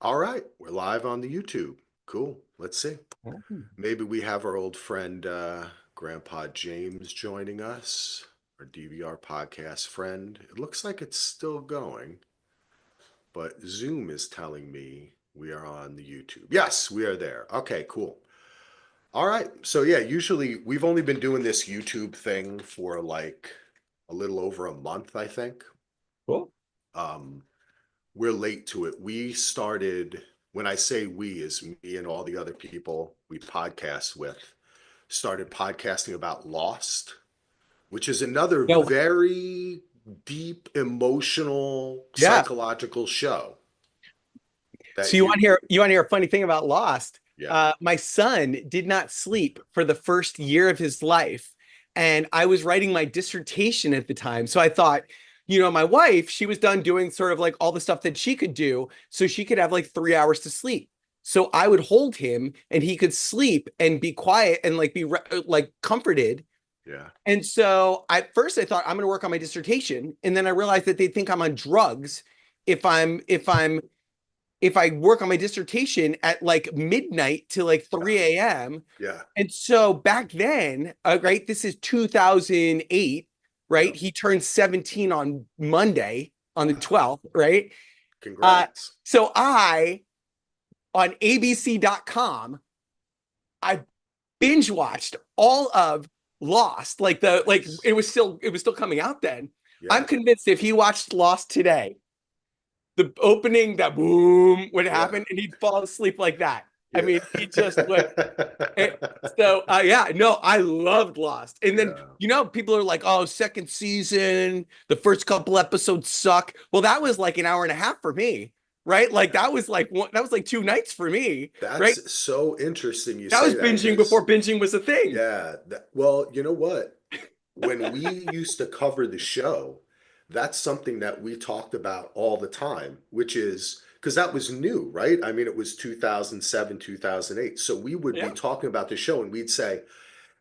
All right, we're live on the YouTube. Cool. Let's see. Mhm. Maybe we have our old friend Grandpa James joining us, our DVR podcast friend. It looks like it's still going, but Zoom is telling me we are on the YouTube. Yes, we are there. Okay, cool. All right. So yeah, usually we've only been doing this YouTube thing for like a little over a month, I think. Cool. Um, we're late to it. We started, when I say we, is me and all the other people we podcast with, started podcasting about Lost, which is another No, very deep, emotional, yeah. psychological show So that you want to hear a funny thing about Lost? yeah, My son did not sleep for the first year of his life, and I was writing my dissertation at the time. So I thought, my wife, she was done doing sort of like all the stuff that she could do, so she could have like 3 hours to sleep. So I would hold him, and he could sleep and be quiet and like be like comforted. yeah, And so at first I thought I'm going to work on my dissertation, and then I realized that they think I'm on drugs if I work on my dissertation at like midnight to like yeah, 3 a.m. yeah, And so back then, right, this is 2008, yeah. right? He turned 17 on Monday, on the Wow. 12th, right? Uh, Congrats. so on ABC.com, I binge watched all of Lost. Like Nice. it was still coming out then. I'm Yeah, convinced if he watched Lost today, the opening, that boom would yeah, happen and he'd fall asleep like that. I yeah. mean, he just would. Yeah, no, I loved Lost. And then, Yeah. people are like, oh, second season, the first couple episodes suck. Well, that was like an hour and a half for me, right? Like that was like 2 nights for me, right? That's so interesting you That say was that binging because before binging was a thing. yeah, well, you know what? When we used to cover the show, that's something that we talked about all the time, which is because that was new, right? I mean, it was 2007, 2008. So we would be Yeah. talking about the show and we'd say,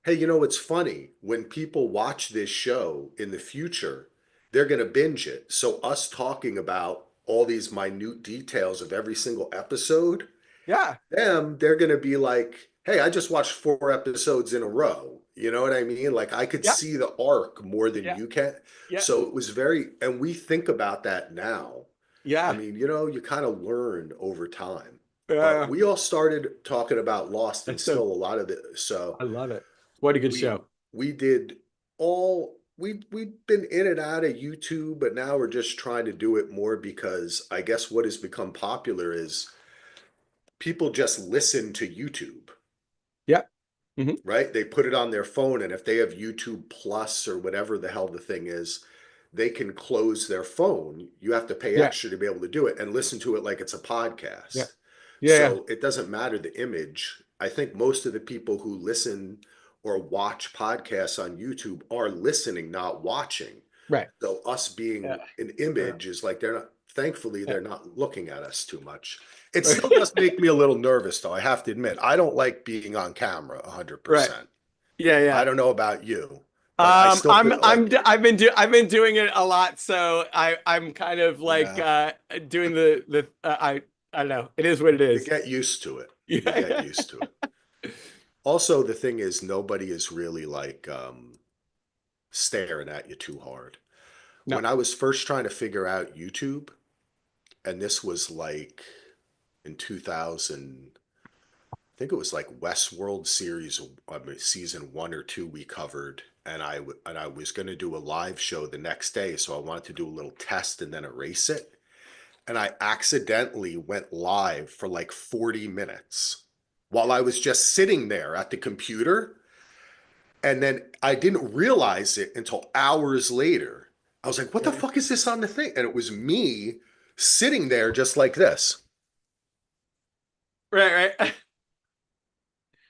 hey, you know, it's funny when people watch this show in the future, they're going to binge it. So us talking about all these minute details of every single episode, Yeah. they're going to be like, hey, I just watched 4 episodes in a row. You know what I mean? Like I could Yeah. see the arc more than Yeah. you can. Yeah. So it was very, and we think about that now. I Yeah. mean, you know, you kind of learn over time. But Yeah. we all started talking about Lost and That's so still a lot of it. So I love it. What a good we show. we did we've been in and out of YouTube, but now we're just trying to do it more because I guess what has become popular is people just listen to YouTube, Yeah. Hmm. right? They put it on their phone, and if they have YouTube Plus or whatever the hell the thing is, they can close their phone. You have to pay Yeah. extra to be able to do it and listen to it like it's a Yeah. podcast. Yeah. Yeah. So it doesn't matter the image. I think most of the people who listen or watch podcasts on YouTube are listening, not watching. Right. So us Yeah. being an Yeah. image is like they're not, thankfully, Yeah. they're not looking at us too much. It still does make me a little nervous, though. I have to admit, I don't like being on camera Right. 100%. Yeah. I Yeah. don't know about you, but I still feel like, I've been doing it a lot, so I'm kind of like yeah, doing I don't know. It is what it you is. get used to it. You get Yeah. used to it. Also, the thing is, nobody is really like staring at you too hard. No. When I was first trying to figure out YouTube, and this was like in 2000, I think it was like Westworld series, I mean, season 1 or 2 we covered, and I was going to do a live show the next day, so I wanted to do a little test and then erase it, and I accidentally went live for like 40 minutes while I was just sitting there at the computer, and then I didn't realize it until hours later. I was like, "What the Yeah. fuck is this on the thing?" And it was me sitting there just like this. Right. Right.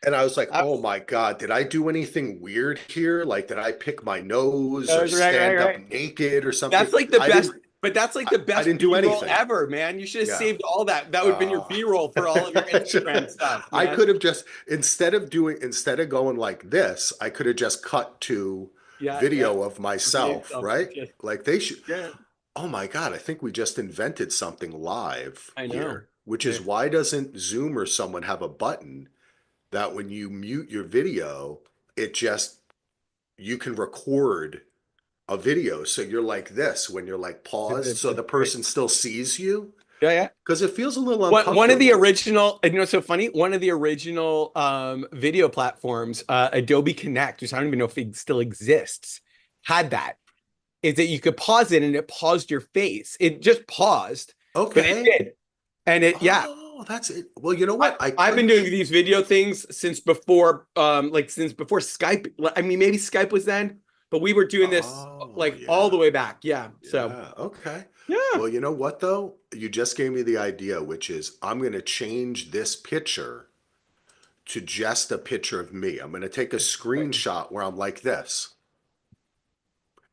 And I was like, I, oh my God, did I do anything weird here? Like, did I pick my nose that or was right. Right. stand up Right. naked or something? That's like the I best, didn't, but that's like the I best didn't do B-roll anything. ever, man. You should have Yeah. saved all that. That would have been your Uh, B-roll for all of your Instagram stuff, I man. could have just, instead of going like this, I could have just cut to Yeah. Yeah. video of Video myself, stuff. right? Like they should, Yeah. Oh my God, I think we just invented something live I know. here, which is There- why doesn't Zoom or someone have a button that when you mute your video, it just, you can record a video. So you're like this when you're like paused, so the Right. person still sees you. Yeah, yeah. Because it feels a little One of the uncomfortable. original, and so funny, one of the original video platforms, Adobe Connect, which I don't even know if it still exists, had that. Is that you could pause it and it paused your face. It just paused, but it Okay. did. And it, yeah. Oh, that's it. Well, you know what? I I've been couldn't. doing these video things since before, like since before Skype. I mean, maybe Skype was then, but we were doing this Oh, like all yeah. the way back. Yeah. So Yeah. Okay. yeah. Well, you know what, though? You just gave me the idea, which is I'm going to change this picture to just a picture of me. I'm going to take a screenshot where I'm like this.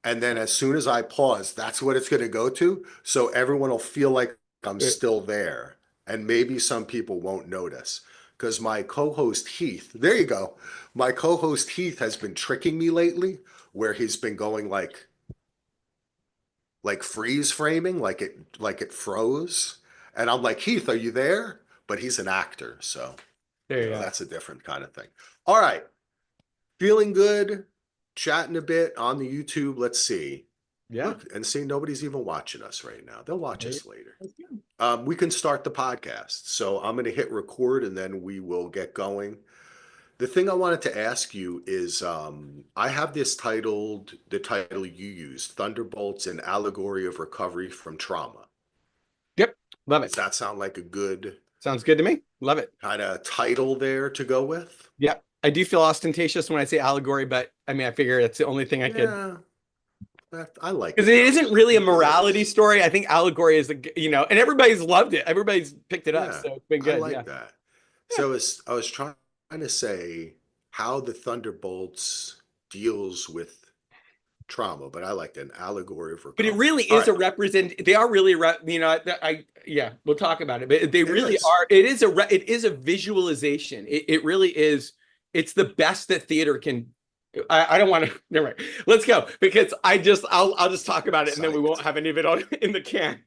And then as soon as I pause, that's what it's going to go to. So everyone will feel like I'm still there. And maybe some people won't notice. Because my co host Heath, there you go. My co host Heath has been tricking me lately, where he's been going like freeze framing, like it froze. And I'm like, Heath, are you there? But he's an actor, so There you go. that's a different kind of thing. All right. Feeling good, chatting a bit on the YouTube. Let's see. Yeah. Look, and see, nobody's even watching us right now. They'll watch There you us later. go. We can start the podcast. So I'm going to hit record and then we will get going. The thing I wanted to ask you is I have this titled, the title you used, Thunderbolts, an Allegory of Recovery from Trauma. Yep. Love Does it. that sound like a good Sounds good to me. Love it. kind of title there to go with? Yep. I do feel ostentatious when I say allegory, but I mean, I figure it's the only thing I could, Yeah, I like because it it though. isn't I really a think it morality is. story. I think allegory is and everybody's loved it. Everybody's picked it up. Yeah, So it's been I good. Yeah. like that. Yeah. So I was trying to say how the Thunderbolts deals with trauma, but I like an allegory of But it recovery. really All is right, a represent. They are really, yeah, we'll talk about it. But they it really is. are. It is a visualization. It really is. It's the best that theater can. I don't want to. Never mind. Let's go because I'll just talk about it and then we won't Psyched. have any of it on in the can.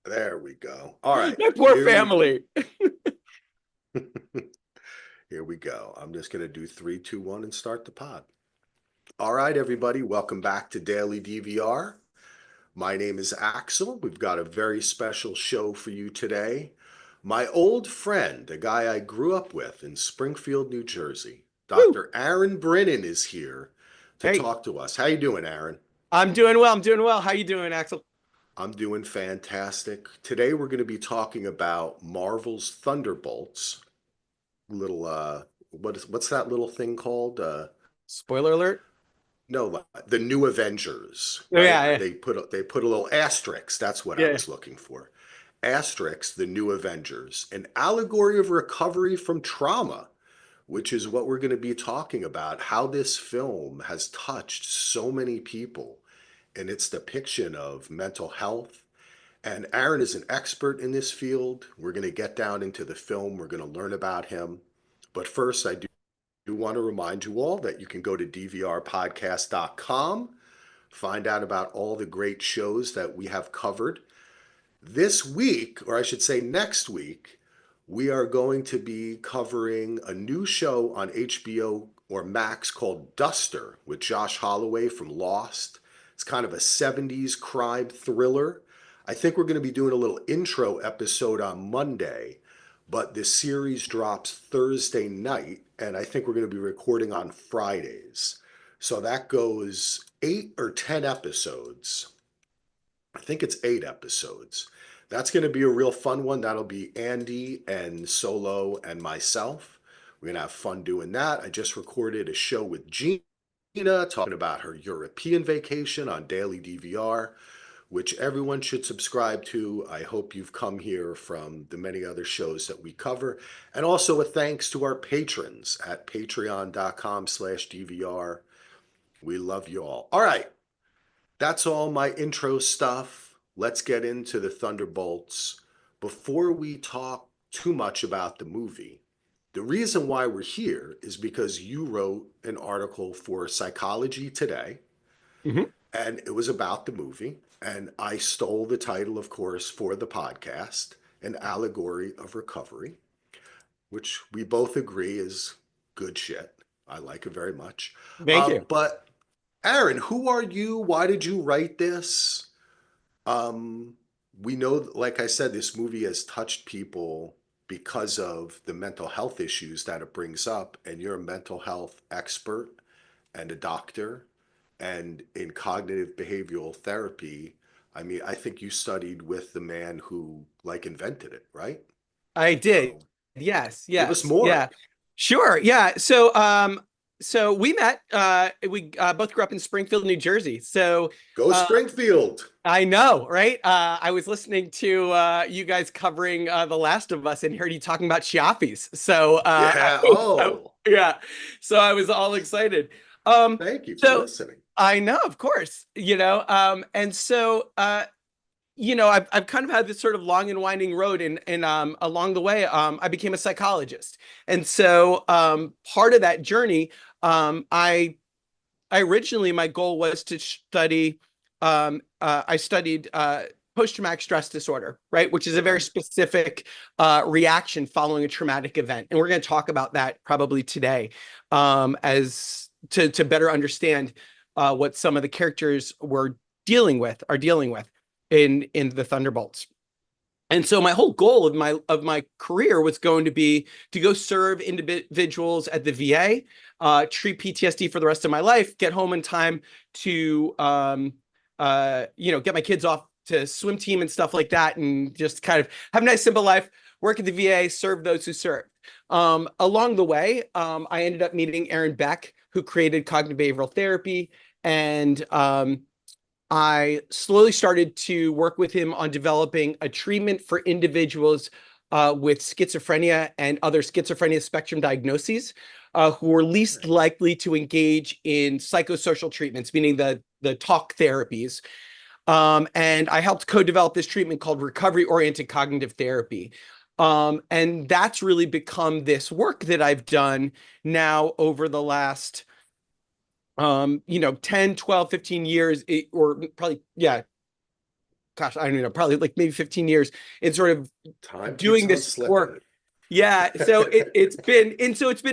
There we go. All right, My poor here we family. here we go. I'm just gonna do three, two, one, and start the pod. All right, everybody, welcome back to Daily DVR. My name is Axel. We've got a very special show for you today. My old friend, a guy I grew up with in Springfield, New Jersey, Woo. Dr. Aaron Brinen is here to Hey, talk to us. How you doing, Aaron? I'm doing well. I'm doing well. How you doing, Axel? I'm doing fantastic. Today we're going to be talking about Marvel's Thunderbolts. Little what's that little thing called? Spoiler alert. No, the New Avengers, Oh right? yeah, They put a little asterisk. That's what I yeah, was looking for. Asterisk, the New Avengers, an allegory of recovery from trauma, which is what we're going to be talking about. How this film has touched so many people in its depiction of mental health. And Aaron is an expert in this field. We're going to get down into the film. We're going to learn about him. But first, I do want to remind you all that you can go to dvrpodcast.com, find out about all the great shows that we have covered. This week, or I should say next week, we are going to be covering a new show on HBO or Max called Duster with Josh Holloway from Lost. It's kind of a 70s crime thriller. I think we're going to be doing a little intro episode on Monday, but this series drops Thursday night, and I think we're going to be recording on Fridays. So that goes 8 or 10 episodes. I think it's 8 episodes. That's going to be a real fun one. That'll be Andy and Solo and myself. We're going to have fun doing that. I just recorded a show with Gina talking about her European vacation on Daily DVR, which everyone should subscribe to. I hope you've come here from the many other shows that we cover. And also a thanks to our patrons at patreon.com/DVR. We love you all. All right. That's all my intro stuff. Let's get into the Thunderbolts. Before we talk too much about the movie, the reason why we're here is because you wrote an article for Psychology Today, yeah. and it was about the movie. And I stole the title, of course, for the podcast, An Allegory of Recovery, which we both agree is good shit. I like it very much. Thank you. But Aaron, who are you? Why did you write this? Um, we know, like I said, this movie has touched people because of the mental health issues that it brings up, and you're a mental health expert and a doctor, and in cognitive behavioral therapy. I mean, I think you studied with the man who like invented it, right? I did. So Yes, give us yes, more. yeah. Sure. Yeah. So we met we both grew up in Springfield, New Jersey. So Go uh Springfield. I know, right? I was listening to you guys covering The Last of Us and heard you talking about Chiappis. So Yeah. Oh, yeah. So I was all excited. Um thank you for so listening. I know, of course, and so I've kind of had this sort of long and winding road, and along the way, I became a psychologist, and so part of that journey, I originally my goal was to study, I studied post-traumatic stress disorder, right, which is a very Okay. specific reaction following a traumatic event, and we're going to talk about that probably today, as to better understand what some of the characters are dealing with in the Thunderbolts. And so my whole goal of my career was going to be to go serve individuals at the VA, treat PTSD for the rest of my life, get home in time to get my kids off to swim team and stuff like that, and just kind of have a nice simple life, work at the VA, serve those who serve. Along the way, I ended up meeting Aaron Beck, who created cognitive behavioral therapy, and I slowly started to work with him on developing a treatment for individuals with schizophrenia and other schizophrenia spectrum diagnoses, who are least likely to engage in psychosocial treatments, meaning the talk therapies. And I helped co-develop this treatment called recovery-oriented cognitive therapy. And that's really become this work that I've done now over the last 10, 12, 15 years, or probably, yeah, gosh, I don't know, probably like maybe 15 years in sort of Time keeps doing on this work. slipping. Yeah. So it's been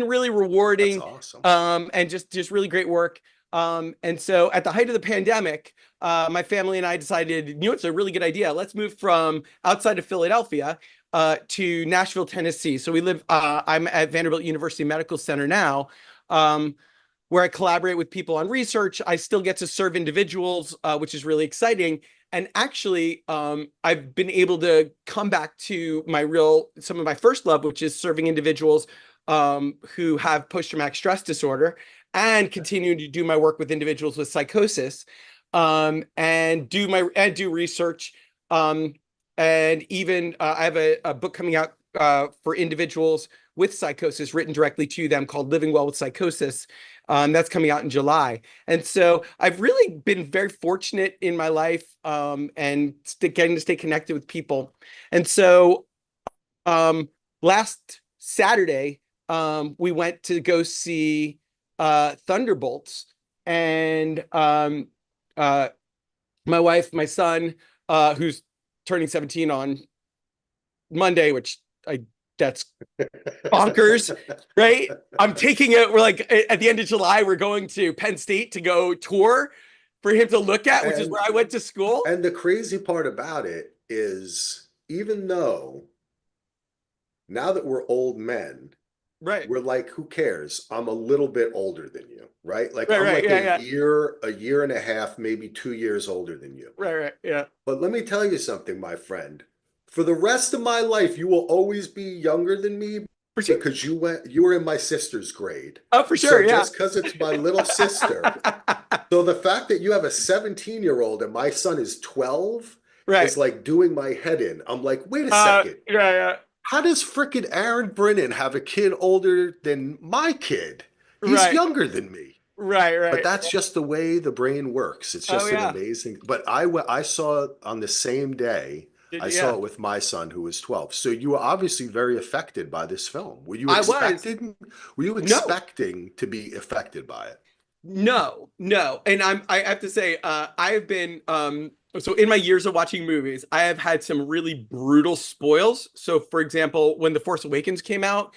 really That's rewarding, awesome. and just really great work. And so at the height of the pandemic, my family and I decided, it's a really good idea. Let's move from outside of Philadelphia to Nashville, Tennessee. So I'm at Vanderbilt University Medical Center now. Where I collaborate with people on research. I still get to serve individuals, which is really exciting. And actually, I've been able to come back to some of my first love, which is serving individuals who have post-traumatic stress disorder, and continue to do my work with individuals with psychosis, and do research. And even I have a book coming out for individuals with psychosis, written directly to them, called Living Well with Psychosis. That's coming out in July. And so I've really been very fortunate in my life, and getting to stay connected with people. And so last Saturday, we went to go see Thunderbolts. And my wife, my son, who's turning 17 on Monday, which that's bonkers, right? I'm taking it. We're like at the end of July, we're going to Penn State to go tour for him to look at, which is And where I went to school. and the crazy part about it is, even though now that we're old men, Right, we're like, who cares? I'm a little bit older than you, right? Like right, I'm right, like yeah, yeah, a year and a half, maybe 2 years older than you. right, right, yeah, But let me tell you something, my friend. For the rest of my life, you will always be younger than me for sure. because you were in my sister's grade. Oh, for So sure, yeah. just because it's my little sister, so the fact that you have a 17-year-old and my son is 12 Right. is like doing my head in. I'm like, wait a Yeah, second. yeah, How does frickin' Aaron Brinen have a kid older than my kid? He's right, younger than me. right, But right. that's just the way the brain works. It's Oh, just an yeah. amazing. But I saw it on the same day. Did I you? saw Yeah, it with my son who was 12. So you were obviously very affected by this film. I was. Were you No, expecting to be affected by it? No. And I have to say, I have been so in my years of watching movies, I have had some really brutal spoils. So for example, when The Force Awakens came out,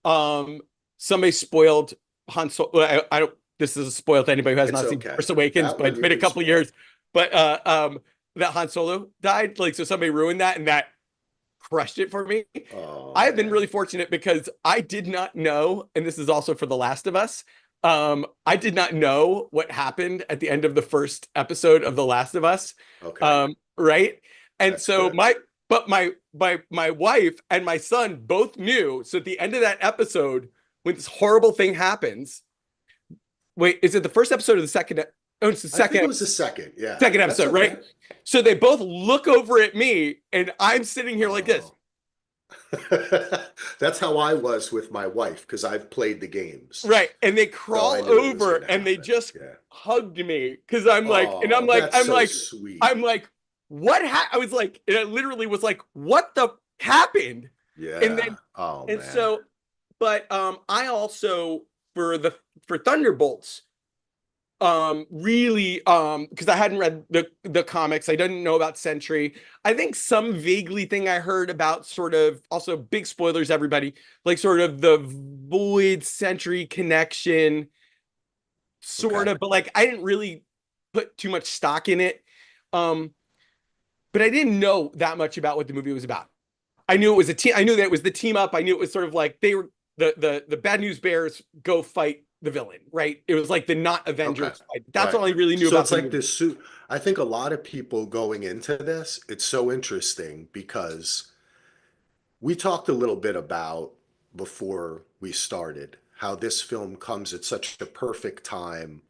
um somebody spoiled Han Solo. I don't, this is a spoil to anybody who has It's not seen okay. Force Awakens, That but one it's you been a can couple spoil. years. But that Han Solo died. Like, so somebody ruined that, and that crushed it for me. Oh I have been man. really fortunate because I did not know, and this is also for The Last of Us. I did not know what happened at the end of the first episode of The Last of Us. Okay. Right? And That's so good. my wife and my son both knew. So at the end of that episode, when this horrible thing happens, wait, is it the first episode or the second? Oh, it's the I think it second was the second. Yeah. second That's episode, okay. right? So they both look over at me, and I'm sitting here like this. Oh. That's how I was with my wife because I've played the games. Right. And they So I crawl knew it was over going to and they happen. just Yeah. hugged me because I'm like, and Oh, that's so sweet. I'm like, what I was like, and I literally was like, what the happened? And Yeah. then, Oh and man. so, but I also for Thunderbolts, really because I hadn't read the comics, I didn't know about Sentry. I think some vaguely thing I heard about, sort of, also big spoilers everybody, like sort of the Void Sentry connection, sort Okay. of, but like I didn't really put too much stock in it. um but I didn't know that much about what the movie was about. I knew it was a team. I knew that it was the team up. I knew it was sort of like they were the Bad News Bears go fight the villain, right? It was like the not Okay. Avengers fight. That's Right. all I really knew So about it's the like movie. this suit. I think a lot of people going into this, it's so interesting because we talked a little bit about before we started how this film comes at such a perfect time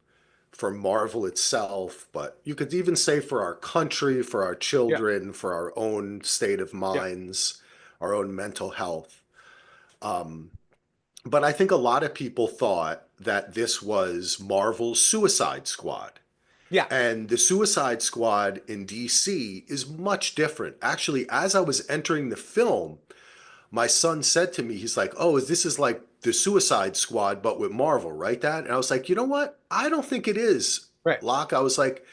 for Marvel itself, but you could even say for our country, for our Yeah, children, for our own state of yeah, minds, our own mental health. But I think a lot of people thought that this was Marvel's Suicide Squad. yeah. And the Suicide Squad in DC is much different. Actually, as I was entering the film, my son said to me, he's like, "Oh, this is like the Suicide Squad, but with Marvel, right, Dad?" And I was like, "You know what? I don't think it is, Right, Locke." I was like,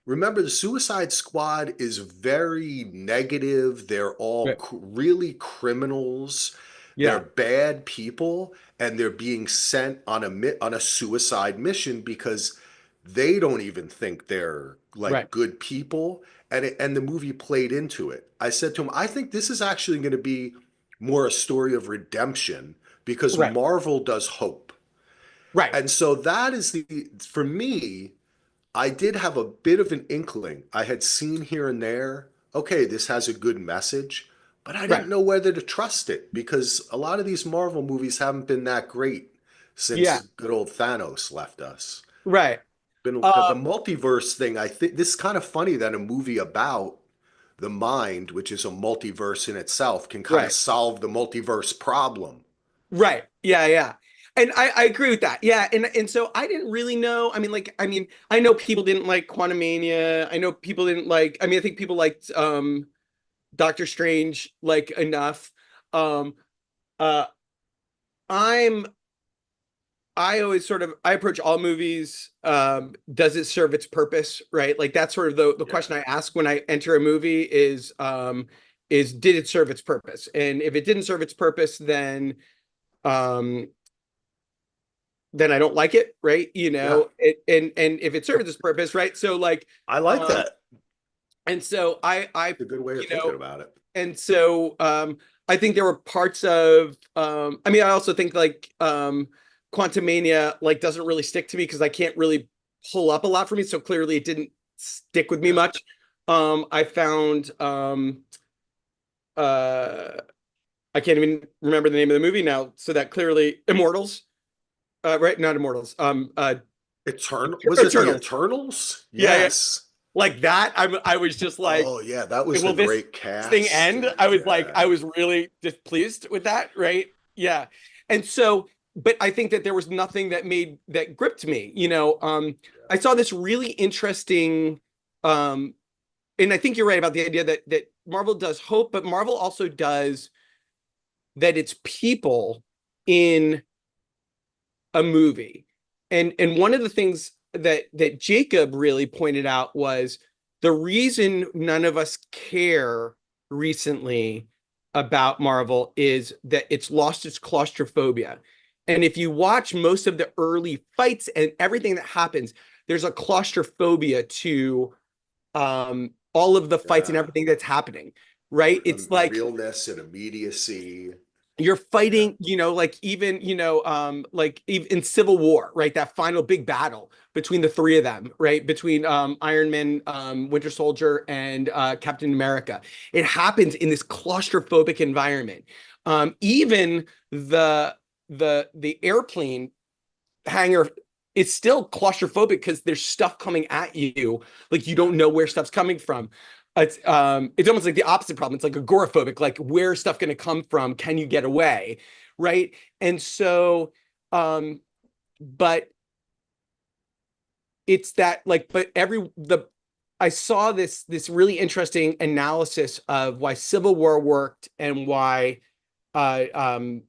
remember, the Suicide Squad is very negative. They're all right. really criminals. They're Yeah, bad people, and they're being sent on a suicide mission because they don't even think they're right, like good people. And the movie played into it. I said to him, I think this is actually going to be more a story of redemption because right, Marvel does hope. right, And so that is for me, I did have a bit of an inkling. I had seen here and there, okay, this has a good message, but I right. didn't know whether to trust it because a lot of these Marvel movies haven't been that great since Yeah, good old Thanos left us. right. Been the Um, multiverse thing, I think this is kind of funny that a movie about the mind, which is a multiverse in itself, can kind of right. solve the multiverse problem. Right. Yeah, yeah. And I agree with that. Yeah. And so I didn't really know. I mean, like, I mean, I know people didn't like Quantumania. I know people didn't like, I mean, I think people liked Doctor Strange like enough. Um uh I'm I always sort of, I approach all movies, does it serve its purpose, right? Like that's sort of the Yeah. question I ask when I enter a movie is did it serve its purpose? And if it didn't serve its purpose, um then I don't like it, right? Yeah. And if it serves its purpose, right? So like, I like um, that. and so It's a good way of you thinking know, about it. and so I think there were parts of, I mean, I also think like Quantumania like doesn't really stick to me because I can't really pull up a lot for me. So clearly it didn't stick with me Yeah. much. I found uh I can't even remember the name of the movie now. So that clearly Immortals, right? Not Immortals. Eternal, was it the Eternals. Eternals? Yeah, yeah. Yes. Like that. I was just like, Oh yeah, that was a will this great thing cast. end? I was like, I Yeah. was really displeased with that, right? Yeah. And so, but I think that there was nothing that gripped me. I saw this really interesting, um, and I think you're right about the idea that Marvel does hope, but Marvel also does that it's people in a movie. and one of the things that Jacob really pointed out was the reason none of us care recently about Marvel is that it's lost its claustrophobia. And if you watch most of the early fights and everything that happens, there's a claustrophobia to all of the fights and Yeah. everything that's happening, right? It's like Realness and immediacy. you're Yeah. fighting, like even, like even in Civil War, right? That final big battle between the three of them, right? Between Iron Man, Winter Soldier, and Captain America. It happens in this claustrophobic environment. Even the airplane hangar is still claustrophobic because there's stuff coming at you, like you don't know where stuff's coming from. It's almost like the opposite problem. It's like agoraphobic, like where's stuff going to come from? Can you get away? Right. And so, but it's that like, but I saw this really interesting analysis of why Civil War worked and why uh um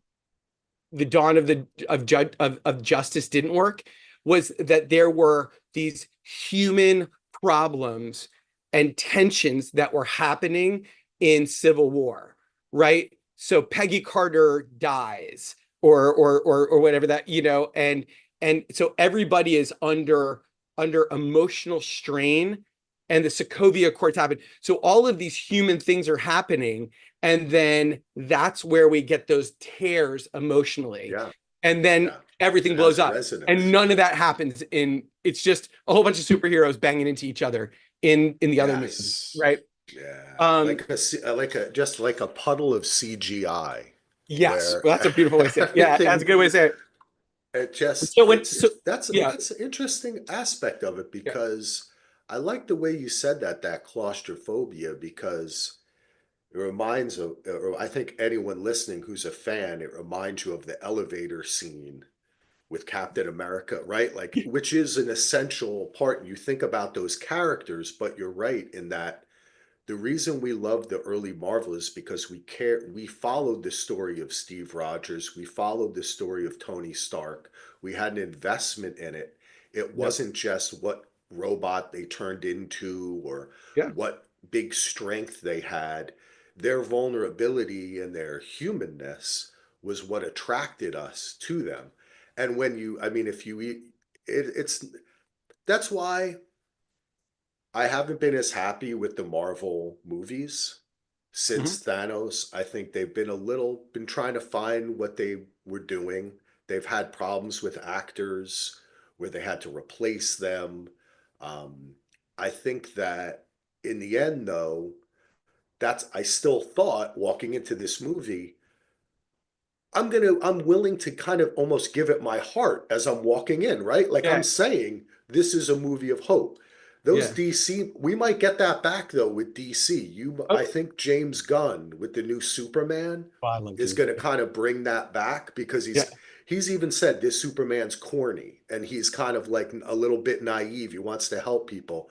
the dawn of justice didn't work, was that there were these human problems and tensions that were happening in Civil War, right? So Peggy Carter dies, or whatever that, and so everybody is under emotional strain, and the Sokovia Accords happen. So all of these human things are happening, and then that's where we get those tears emotionally. Yeah. And then Yeah. everything It blows has up. And resonance. none of that happens it's just a whole bunch of superheroes banging into each other in the other movies, Yes. right? Yeah. Um, Like a just like a puddle of CGI yes, where well, that's a beautiful way to say it. Yeah, that's a everything good way to say it. it just So when so yeah, that's an interesting aspect of it yeah, because I like the way you said that claustrophobia because it reminds of, or I think anyone listening who's a fan, it reminds you of the elevator scene with Captain America, right? Like, which is an essential part. You think about those characters, but you're right in that the reason we love the early Marvel is because we followed the story of Steve Rogers, we followed the story of Tony Stark, we had an investment in it. It yeah, wasn't just what robot they turned into or yeah, what big strength they had. Their vulnerability and their humanness was what attracted us to them. And when you, I mean, if you eat, it's that's why I haven't been as happy with the Marvel movies mhm, since Thanos. I think they've been trying to find what they were doing. They've had problems with actors where they had to replace them. Um, I think that in the end, though, I still thought walking into this movie, I'm willing to kind of almost give it my heart as I'm walking in, right? Like I'm yeah, saying, this is a movie of hope. Those yeah. DC, we might get that back though with DC. I Oh, think James Gunn with the new Superman I love is James. going to kind of bring that back because Yeah, he's even said this Superman's corny and he's kind of like a little bit naive. He wants to help people.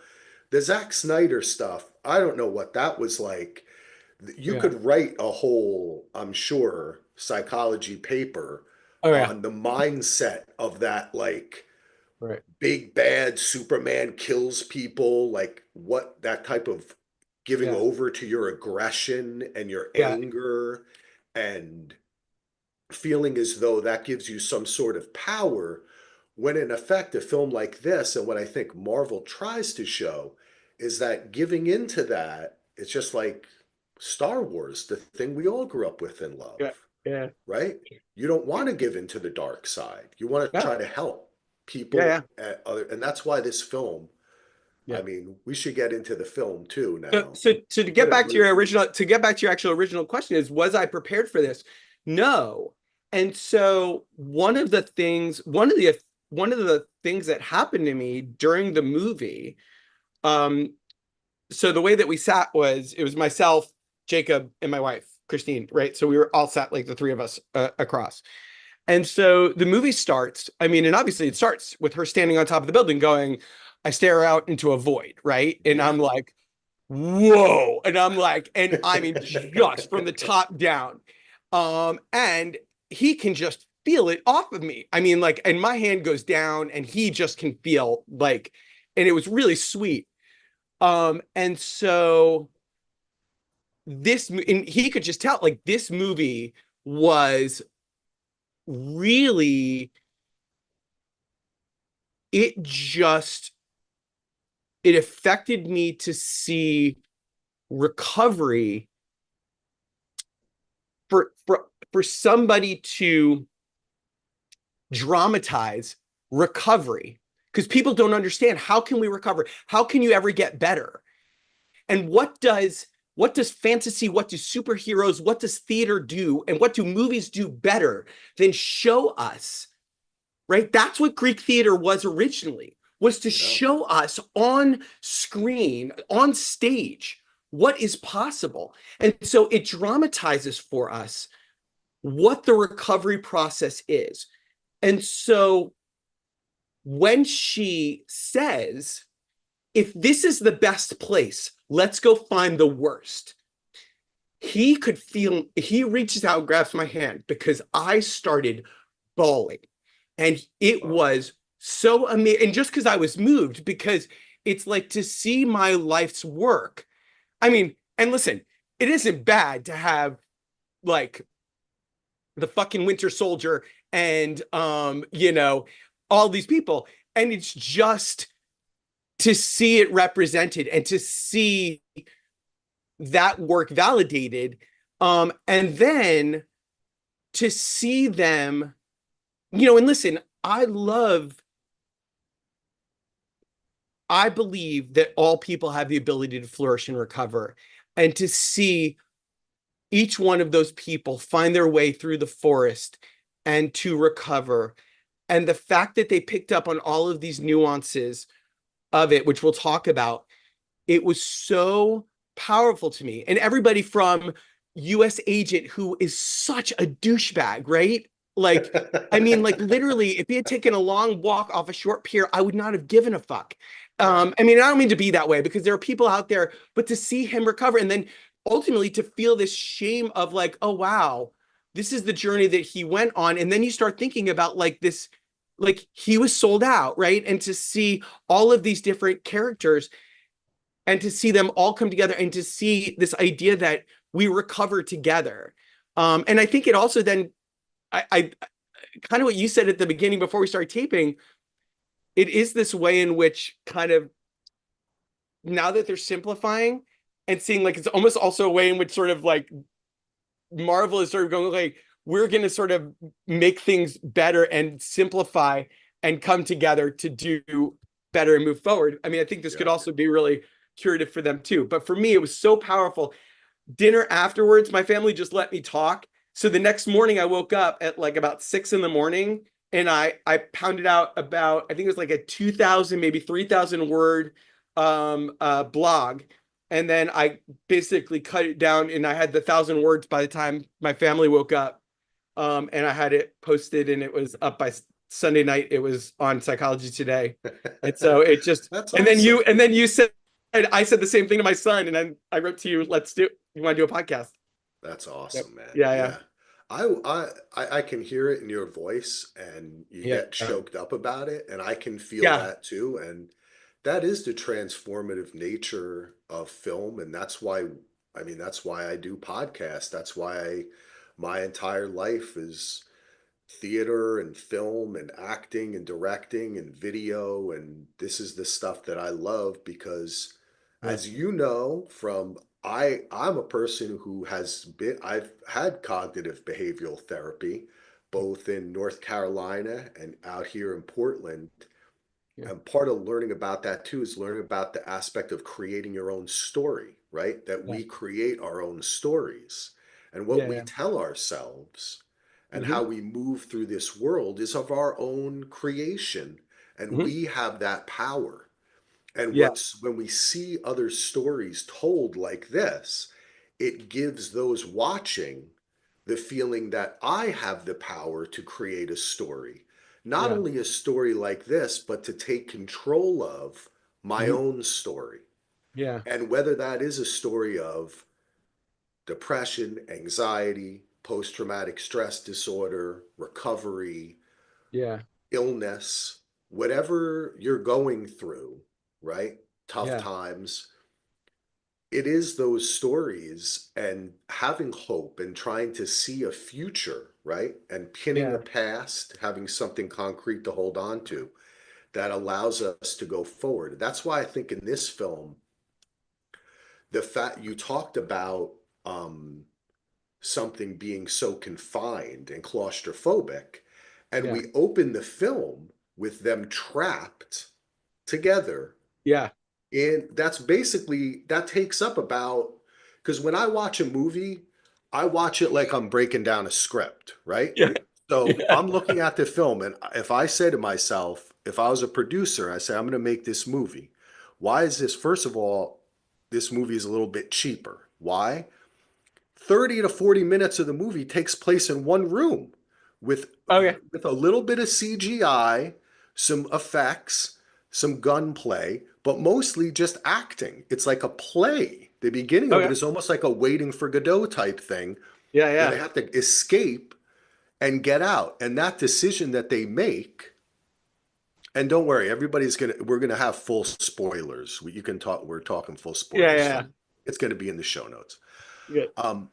The Zack Snyder stuff, I don't know what that was like. You yeah. could write a whole, I'm sure, psychology paper Oh yeah, on the mindset of that, like right. big bad Superman kills people, like what that type of giving Yeah, over to your aggression and your yeah, anger and feeling as though that gives you some sort of power when in effect a film like this and what I think Marvel tries to show is that giving into that it's just like Star Wars, the thing we all grew up with and love, yeah, yeah, right? You don't want to give into the dark side. You want to yeah, try to help yeah, people yeah, and that's why this film, I yeah. mean, we should get into the film too So, now. so to What get a back to great your movie. original, to get back to your actual original question is, was I prepared for this? No. And so one of the things that happened to me during the movie, um, so the way that we sat was it was myself, Jacob, and my wife, Christine, right? So we were all sat like the three of us across. And so the movie starts. I mean, and obviously it starts with her standing on top of the building going, I stare out into a void, right? And Yeah. I'm like, whoa. And I'm like, and I mean, just from the top down. And he can just feel it off of me. I mean, like, and my hand goes down and he just can feel like, and it was really sweet. And so and he could just tell like this movie was really, it just, it affected me to see recovery for somebody to dramatize recovery, because people don't understand, how can we recover, how can you ever get better, and what does fantasy, what do superheroes, what does theater do, and what do movies do better than show us, right? That's what Greek theater was originally, was to Yeah. show us on screen, on stage, what is possible. And so it dramatizes for us what the recovery process is. And so when she says, if this is the best place, let's go find the worst. He could feel, he reaches out and grabs my hand because I started bawling. And it Wow. was so amazing. And just because I was moved, because it's like to see my life's work. I mean, and listen, it isn't bad to have like the fucking Winter Soldier and all these people. And it's just to see it represented and to see that work validated. And then to see them, and listen, I believe that all people have the ability to flourish and recover. And to see each one of those people find their way through the forest and to recover. And the fact that they picked up on all of these nuances of it, which we'll talk about, it was so powerful to me. And everybody from US agent who is such a douchebag, right? Like, I mean, like literally, if he had taken a long walk off a short pier, I would not have given a fuck. Yeah. I mean, I don't mean to be that way because there are people out there, but to see him recover and then ultimately to feel this shame of like, oh wow, this is the journey that he went on. And then you start thinking about like this, like he was sold out, right? And to see all of these different characters and to see them all come together and to see this idea that we recover together. And I think it also then, I kind of what you said at the beginning before we started taping, it is this way in which kind of now that they're simplifying and seeing like it's almost also a way in which sort of like Marvel is sort of going like, we're going to sort of make things better and simplify and come together to do better and move forward. I mean, I think this could Yeah. also be really curative for them too. But for me, it was so powerful. Dinner afterwards, my family just let me talk. So the next morning I woke up at like about 6 a.m. and I pounded out about, I think it was like a 2,000, maybe 3,000 word blog. And then I basically cut it down and I had the 1,000 words by the time my family woke up. And I had it posted and it was up by Sunday night. It was on Psychology Today. And so it just, That's and awesome. then you said, I said the same thing to my son. And then I wrote to you, you want to do a podcast? That's Yep. awesome, man. Yeah. Yeah. I can hear it in your voice and you Yeah. get Yeah. choked up about it and I can feel Yeah. that too. And that is the transformative nature of film. And that's why, I mean, that's why I do podcasts. That's why my entire life is theater and film and acting and directing and video. And this is the stuff that I love because Yeah. as you know from I'm a person who has been I've had cognitive behavioral therapy both in North Carolina and out here in Portland. Yeah. And part of learning about that too is learning about the aspect of creating your own story, right? That Yeah. we create our own stories and what we Yeah. tell ourselves and Mm-hmm. how we move through this world is of our own creation. And Mm-hmm. we have that power. And Yeah. what's when we see other stories told like this, it gives those watching the feeling that I have the power to create a story. Not Yeah. only a story like this, but to take control of my Mm-hmm. own story. Yeah. And whether that is a story of depression, anxiety, post-traumatic stress disorder, recovery, Yeah. illness, whatever you're going through, right? Tough Yeah. times. It is those stories and having hope and trying to see a future, right? And pinning a Yeah. past, having something concrete to hold on to that allows us to go forward. That's why I think in this film, the fact you talked about um, something being so confined and claustrophobic, and Yeah. we open the film with them trapped together. Yeah. And that's basically, that takes up about, because when I watch a movie, I watch it like I'm breaking down a script, right? Yeah. So Yeah. I'm looking at the film, and if I say to myself, if I was a producer, I say, I'm going to make this movie. Why is this? First of all, this movie is a little bit cheaper. Why? 30 to 40 minutes of the movie takes place in one room with Okay. with a little bit of CGI, some effects, some gunplay, but mostly just acting. It's like a play. The beginning of it Okay. is almost like a Waiting for Godot type thing Yeah. where they Yeah. have to escape and get out. And that decision that they make, and don't worry, we're gonna have full spoilers. You can talk, we're talking full Yeah. spoilers. Yeah. So it's gonna be in the show notes. Yeah. Um,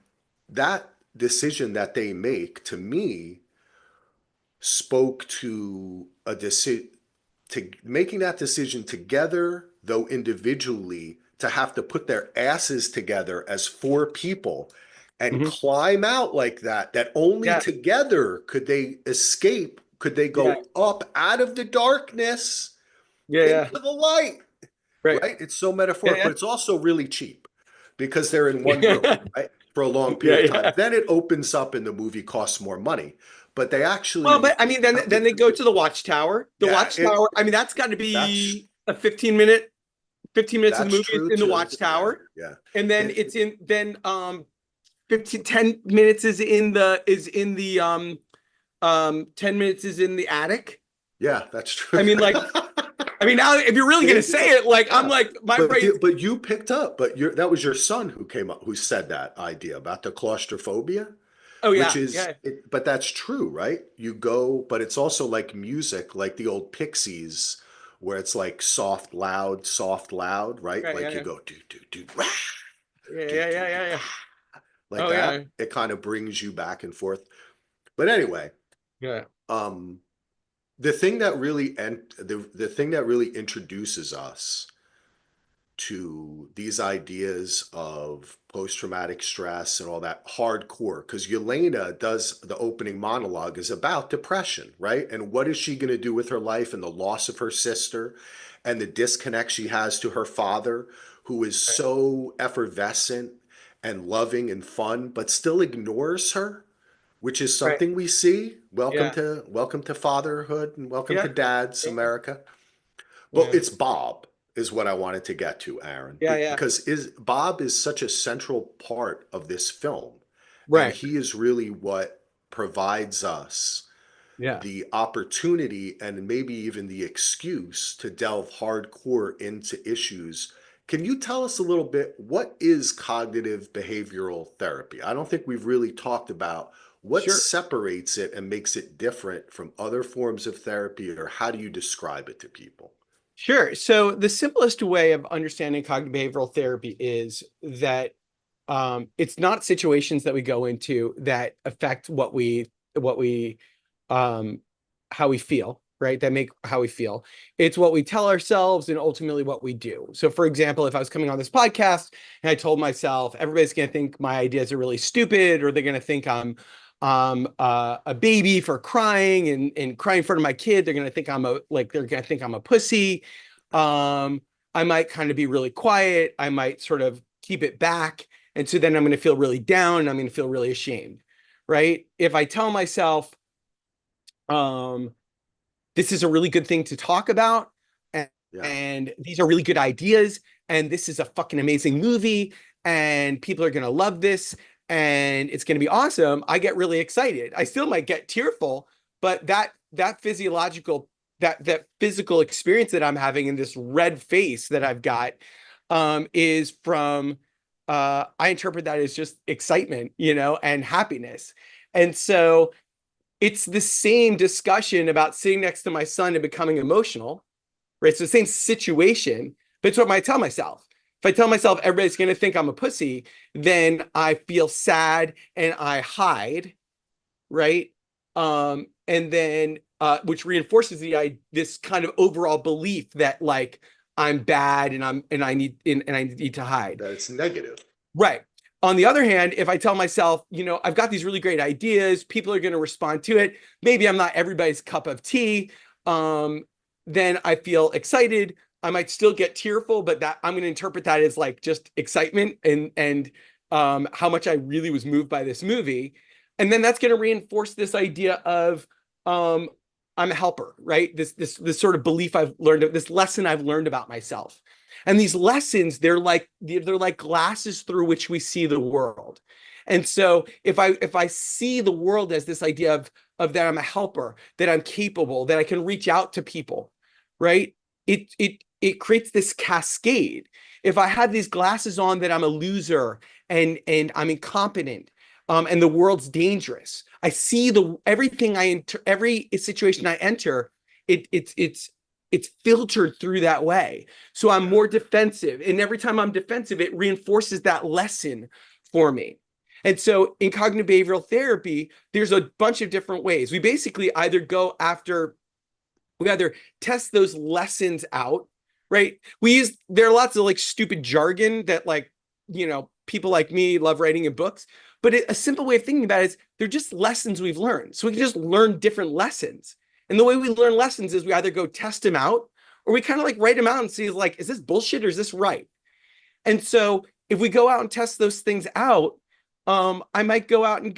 that decision that they make to me spoke to a decision, to making that decision together, though individually, to have to put their asses together as four people and Mhm. climb out like that, that only Yeah. together could they escape, could they Yeah. go up out of the darkness Yeah. into Yeah. the light, Right. right? It's so Yeah. metaphoric, Yeah. but it's also really cheap because they're in one room, Yeah. right? For a long Yeah. period of time. Yeah. Then it opens up and the movie costs more money. But they Well, actually but I mean, then have to, they go to the Watchtower. The yeah, Watchtower. I mean, that's got to that's be a 15 minute. 15 minutes of the that's movie is true in the too. Yeah, Watchtower, yeah. and then It, it's in then 10 minutes is in the 10 minutes is in the attic. yeah, that's true. I mean, like, I mean, now if you're really gonna say it, like, I'm Yeah. like, my But brain. but you picked up, but that was your son who came up who said that idea about the claustrophobia, Oh which yeah, is yeah, but that's true, right? You go, but it's also like music, like the old Pixies, where it's like soft, loud, right? right, yeah, Like you yeah, go do rah, yeah, do yeah, yeah, do yeah, yeah. ah, like Oh yeah, that. It kind of brings you back and forth. But anyway, yeah, um, the thing that really and the thing that really introduces us to these ideas of post-traumatic stress and all that hardcore, because Yelena does, the opening monologue is about depression, right? And what is she going to do with her life and the loss of her sister and the disconnect she has to her father, who is right. so effervescent and loving and fun, but still ignores her, which is Right. something we see. Yeah, Welcome to fatherhood and welcome to yeah, dad's yeah, America. But yeah, it's Bob is what I wanted to get to, Aaron, yeah, yeah. because is Bob is such a central part of this film, and Right. he is really what provides us Yeah. the opportunity and maybe even the excuse to delve hardcore into issues. Can you tell us a little bit, what is cognitive behavioral therapy? I don't think we've really talked about what Sure. separates it and makes it different from other forms of therapy, or how do you describe it to people? Sure. So the simplest way of understanding cognitive behavioral therapy is that it's not situations that we go into that affect what we um, how we feel, right? That make how we feel. It's what we tell ourselves and ultimately what we do. So, for example, if I was coming on this podcast and I told myself everybody's going to think my ideas are really stupid, or they're going to think I'm a baby for crying and crying in front of my kid, they're going to think they're going to think I'm a pussy. I might kind of be really quiet. I might sort of keep it back. And so then I'm going to feel really down and I'm going to feel really ashamed, right? If I tell myself, um, this is a really good thing to talk about, and, Yeah. and these are really good ideas, and this is a fucking amazing movie, and people are going to love this, and it's going to be awesome, I get really excited. I still might get tearful, but that physiological, that physical experience that I'm having in this red face that I've got is from I interpret that as just excitement, and happiness. And so it's the same discussion about sitting next to my son and becoming emotional, right? So the same situation, but it's what I tell myself. If I tell myself everybody's going to think I'm a pussy, then I feel sad and I hide, right? And then which reinforces this kind of overall belief that like I'm bad and I need to hide. That it's negative. Right. On the other hand, if I tell myself, I've got these really great ideas, people are going to respond to it. Maybe I'm not everybody's cup of tea. Um, then I feel excited. I might still get tearful, but that I'm going to interpret that as like just excitement and how much I really was moved by this movie. And then that's going to reinforce this idea of um, I'm a helper, right? This sort of belief I've learned, this lesson I've learned about myself. And these lessons, they're like glasses through which we see the world. And so if I see the world as this idea of that I'm a helper, that I'm capable, that I can reach out to people, right? It creates this cascade. If I had these glasses on that I'm a loser and I'm incompetent, and the world's dangerous, I see everything I enter, every situation I enter, it's filtered through that way. So I'm more defensive. And every time I'm defensive, it reinforces that lesson for me. And so in cognitive behavioral therapy, there's a bunch of different ways. We either test those lessons out, right? There are lots of like stupid jargon that like, people like me love writing in books, but a simple way of thinking about it is they're just lessons we've learned. So we can just learn different lessons. And the way we learn lessons is we either go test them out or we kind of like write them out and see like, is this bullshit or is this right? And so if we go out and test those things out, I might go out and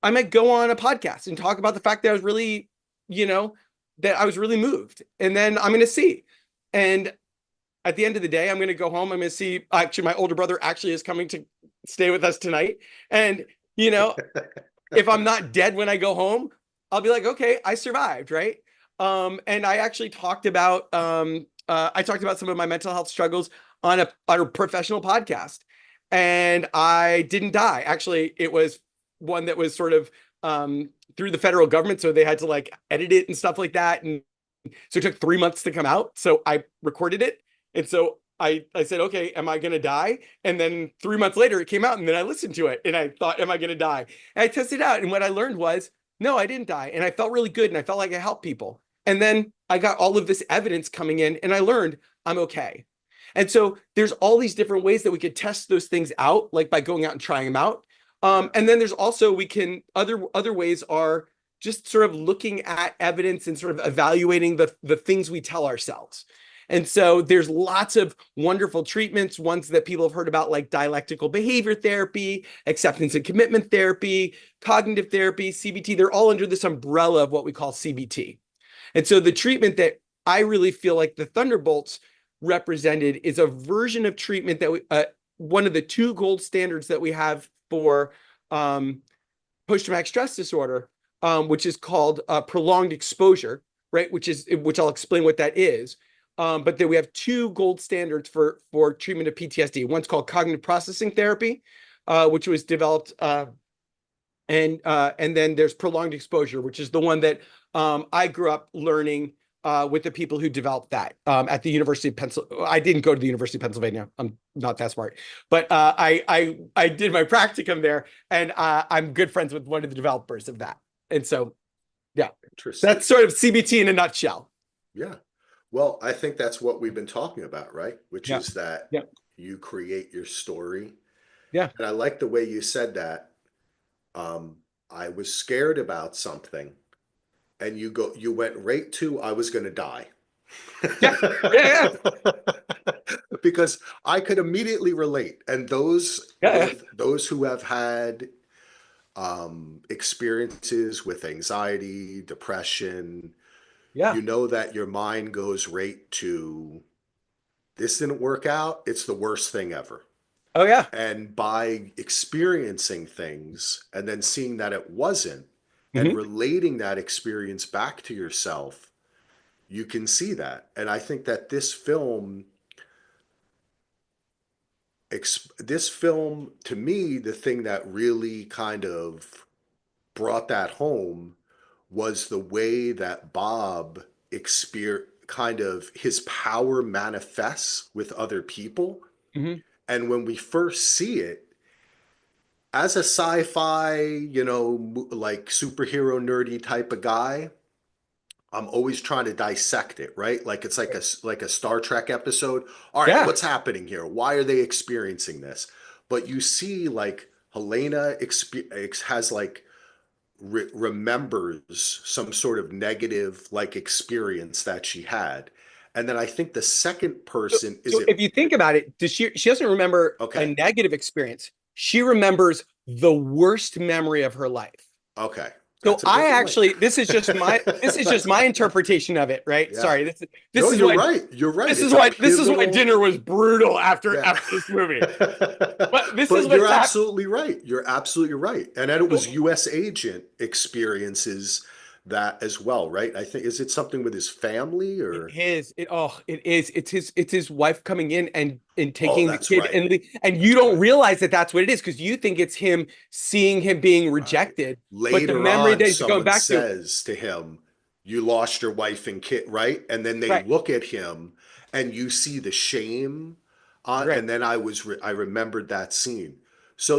I might go on a podcast and talk about the fact that you know, I was really moved. And then I'm going to see. And at the end of the day, I'm going to go home. I'm going to see, actually, my older brother actually is coming to stay with us tonight. And, if I'm not dead when I go home, I'll be like, okay, I survived, right? And I talked about some of my mental health struggles on a professional podcast, and I didn't die. Actually, it was one that was sort of through the federal government, so they had to like edit it and stuff like that, and so it took 3 months to come out. So I recorded it, and so I said, okay, am I going to die? And then 3 months later, it came out, and then I listened to it, and I thought, am I going to die? And I tested it out, and what I learned was, no, I didn't die, and I felt really good, and I felt like I helped people. And then I got all of this evidence coming in, and I learned I'm okay. And so there's all these different ways that we could test those things out, like by going out and trying them out. And then there's also other ways are just sort of looking at evidence and sort of evaluating the things we tell ourselves. And so there's lots of wonderful treatments, ones that people have heard about, like dialectical behavior therapy, acceptance and commitment therapy, cognitive therapy, CBT. They're all under this umbrella of what we call CBT. And so the treatment that I really feel like the Thunderbolts represented is a version of treatment that one of the two gold standards that we have for post-traumatic stress disorder, which is called prolonged exposure, right? Which I'll explain what that is. But then we have two gold standards for treatment of PTSD. One's called cognitive processing therapy, which was developed, and then there's prolonged exposure, which is the one that I grew up learning with the people who developed that at the University of Pennsylvania. I didn't go to the University of Pennsylvania. I'm not that smart, but I did my practicum there, and I'm good friends with one of the developers of that. And so, yeah, Interesting. that's sort of CBT in a nutshell. Yeah. Well, I think that's what we've been talking about, right? Which Yeah. is that Yeah. you create your story. Yeah. And I like the way you said that. I was scared about something, and you went right to, I was going to die. Yeah. Yeah. Because I could immediately relate. And Yeah. those who have had experiences with anxiety, depression, Yeah. you know that your mind goes right to, this didn't work out. It's the worst thing ever. Oh yeah. And by experiencing things and then seeing that it wasn't and Mhm. relating that experience back to yourself, you can see that. And I think that this film this film, to me, the thing that really kind of brought that home was the way that Bob kind of his power manifests with other people. Mhm. And when we first see it, as a sci-fi, like superhero nerdy type of guy, I'm always trying to dissect it, right? Like it's like a Star Trek episode. All right, Yeah. what's happening here? Why are they experiencing this? But you see, like Helena has like remembers some sort of negative like experience that she had, and then I think the second So, person is so it. if you think about it, she doesn't remember a Okay, negative experience. She remembers the worst memory of her life. okay, So that's a good I point. actually, this is just That's my interpretation of it, right? yeah. Sorry, No, this is you're why right. You're right. this is It's a why this is why pivotal. dinner was brutal after Yeah. this movie. But this is But you're what's happening. absolutely right. You're absolutely right. And then it So was US agent experiences that as well, right? I think, is it something with his family or? it's his wife coming in and Oh, taking the that's kid right. and you That's don't right. realize that that's what it is because you think it's him seeing him being Right. rejected, but the Later memory on, that he's going someone back to, says to him, "You lost your wife and kid," right? And then they right, look at him and you see the shame. right. And then I remembered that scene. So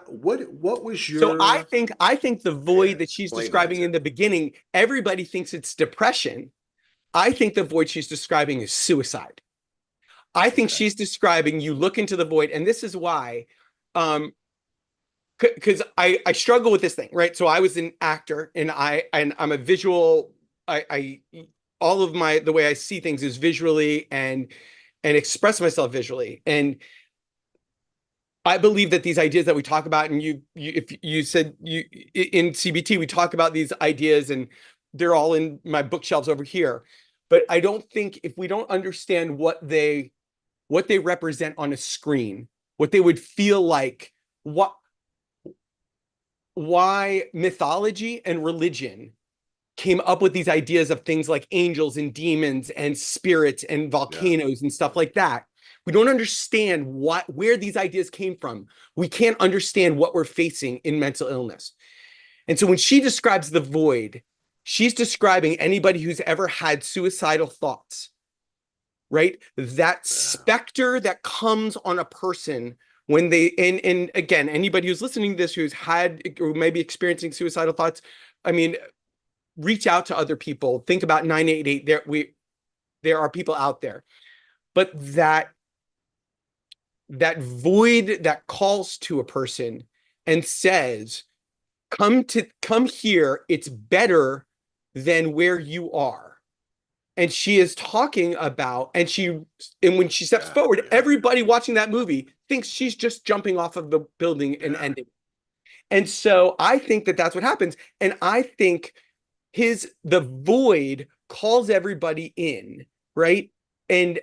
what was So your, I think the yeah, void that she's explain that describing to in me. the beginning, everybody thinks it's depression. I think the void she's describing is suicide. I think Okay. she's describing you look into the void, and this is why, um, because I struggle with this thing, right? So I was an actor, and I'm a visual. I all of my the way I see things is visually and express myself visually, and I believe that these ideas that we talk about, and if you said you in CBT, we talk about these ideas, and they're all in my bookshelves over here. But I don't think if we don't understand what they represent on a screen, what they would feel like, what why mythology and religion came up with these ideas of things like angels and demons and spirits and Yeah. volcanoes and stuff like that. We don't understand where these ideas came from. We can't understand what we're facing in mental illness. And so when she describes the void, she's describing anybody who's ever had suicidal thoughts, right? That Yeah. specter that comes on a person when they and again, anybody who's listening to this who's had or maybe experiencing suicidal thoughts, I mean, reach out to other people. Think about 988. There are people out there. But that void that calls to a person and says, come here, it's better than where you are. And she is talking about, and when she steps Yeah. forward, Yeah. everybody watching that movie thinks she's just jumping off of the building and Yeah. ending. And so I think that that's what happens. And I think the void calls everybody in, right? And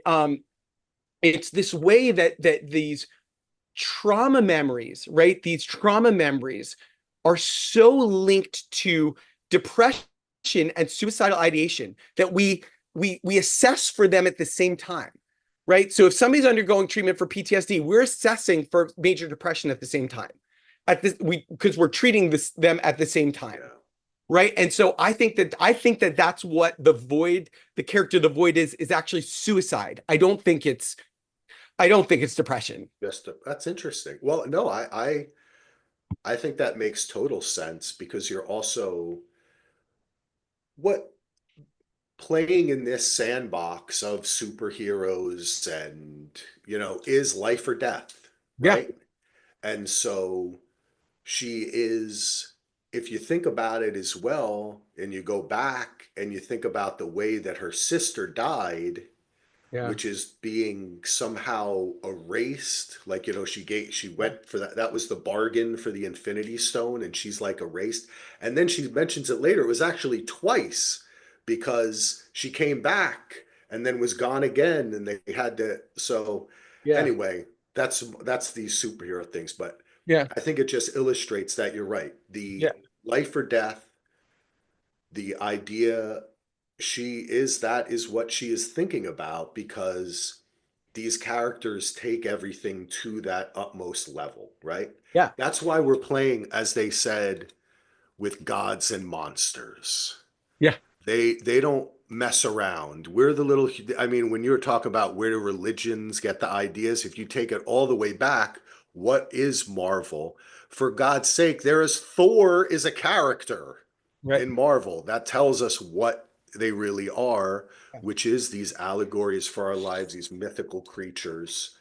it's this way that these trauma memories, right? These trauma memories are so linked to depression and suicidal ideation that we assess for them at the same time, right? So if somebody's undergoing treatment for PTSD, we're assessing for major depression at the same time. At this, we because we're treating them at the same time, Yeah. right? And so I think that that's what the character of the void is actually suicide. I don't think it's depression. That's interesting. Well, no, I think that makes total sense because you're also what playing in this sandbox of superheroes and, is life or death, Yeah, right? And so she is, if you think about it as well, and you go back and you think about the way that her sister died, yeah, which is being somehow erased. Like, she yeah, went for that. That was the bargain for the Infinity Stone, and she's like erased. And then she mentions it later. It was actually twice because she came back and then was gone again, and they had to. So, yeah, anyway, that's these superhero things. But yeah, I think it just illustrates that you're right. yeah, The life or death, the idea that is what she is thinking about because these characters take everything to that utmost level, right? Yeah. That's why we're playing, as they said, with gods and monsters. Yeah. They don't mess around. We're the little, I mean, when you're talking about where do religions get the ideas, if you take it all the way back, what is Marvel? For God's sake, there is Thor is a character Right. in Marvel. That tells us what they really are, which is these allegories for our lives, these mythical creatures.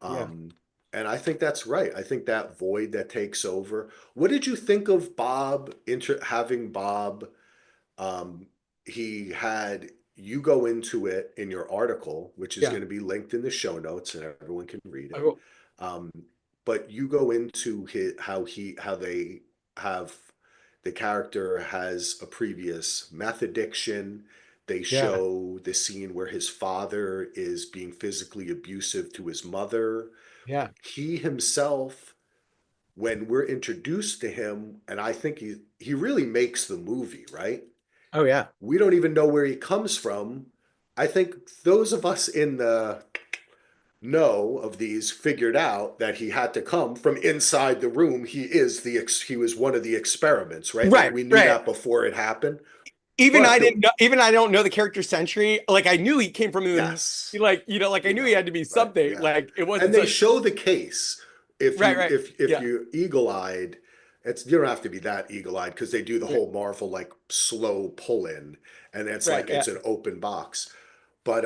Yeah. Um, and I think that's right. I think that void that takes over. What did you think of Bob having Bob? Um, he had you go into it in your article, which is Yeah. going to be linked in the show notes, and everyone can read I it. will- Um, but you go into how they have the character has a previous meth addiction. They Yeah. show the scene where his father is being physically abusive to his mother. Yeah. He himself, when we're introduced to him, and I think he really makes the movie, right? Oh yeah. We don't even know where he comes from. I think those of us in the know of these figured out that he had to come from inside the room. He was one of the experiments, right? Like Right. we knew Right. that before it happened. Even But I didn't know, even I don't know the character Sentry. Like I knew he came from the yes, like, like I we knew he know, had to be right? something. Yeah. Like it And wasn't they such show the case. If right, you right. if Yeah. you eagle-eyed, it's you don't have to be that eagle-eyed because they do the Right, whole Marvel like slow pull in and it's right, like yeah. it's an open box. But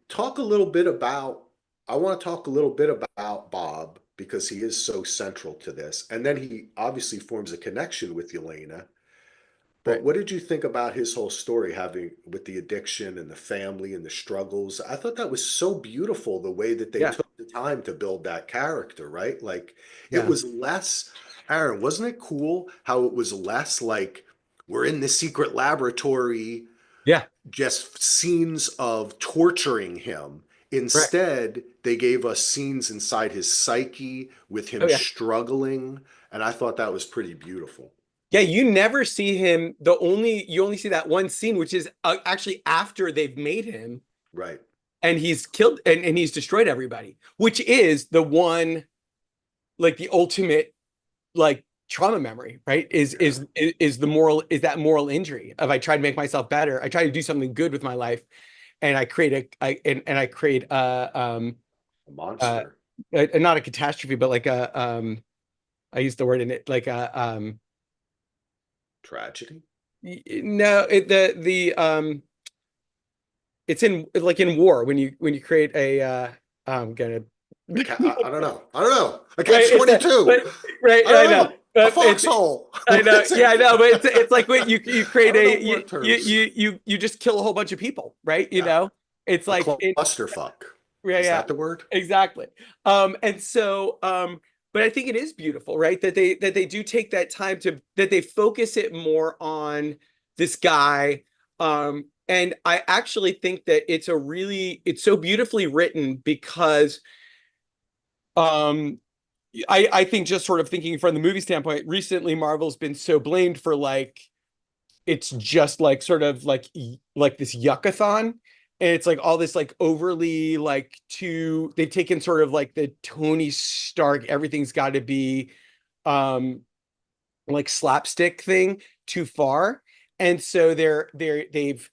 talk a little bit about I want to talk a little bit about Bob because he is so central to this. And then he obviously forms a connection with Elena. But Right. what did you think about his whole story having with the addiction and the family and the struggles? I thought that was so beautiful the way that they Yeah. took the time to build that character, right? Like it Yeah. was less, Aaron, wasn't it cool how it was less like we're in the secret laboratory, Yeah. just scenes of torturing him. Right. Instead, they gave us scenes inside his psyche with Oh him yeah. struggling, and I thought that was pretty beautiful. Yeah, you never see him. You only see that one scene, which is actually after they've made him Right. and he's killed and he's destroyed everybody, which is the one like the ultimate like trauma memory, right? Yeah. Is the moral is that moral injury of I try to make myself better, I try to do something good with my life, and I create and I create A uh monster. not a catastrophe, but like a I use the word in it like a Tragedy. no the it's in like in war when you create a I'm gonna I don't know. I don't know. A right catch it's a 22. but right I I don't know know. A but it's foxhole. I What know is yeah I it? know but it's like when you I create don't know a war terms. you just kill a whole bunch of people, right? Yeah. It's A like it clusterfuck. yeah Is yeah that the word? exactly and so but I think it is beautiful, right? That they do take that time to that they focus it more on this guy. And I actually think that it's so beautifully written because um I think just sort of thinking from the movie standpoint, recently Marvel's been so blamed for like it's just like sort of like this yuckathon. And it's like all this like overly like too they've taken sort of like the Tony Stark, everything's got to be um like slapstick thing too far. And so they've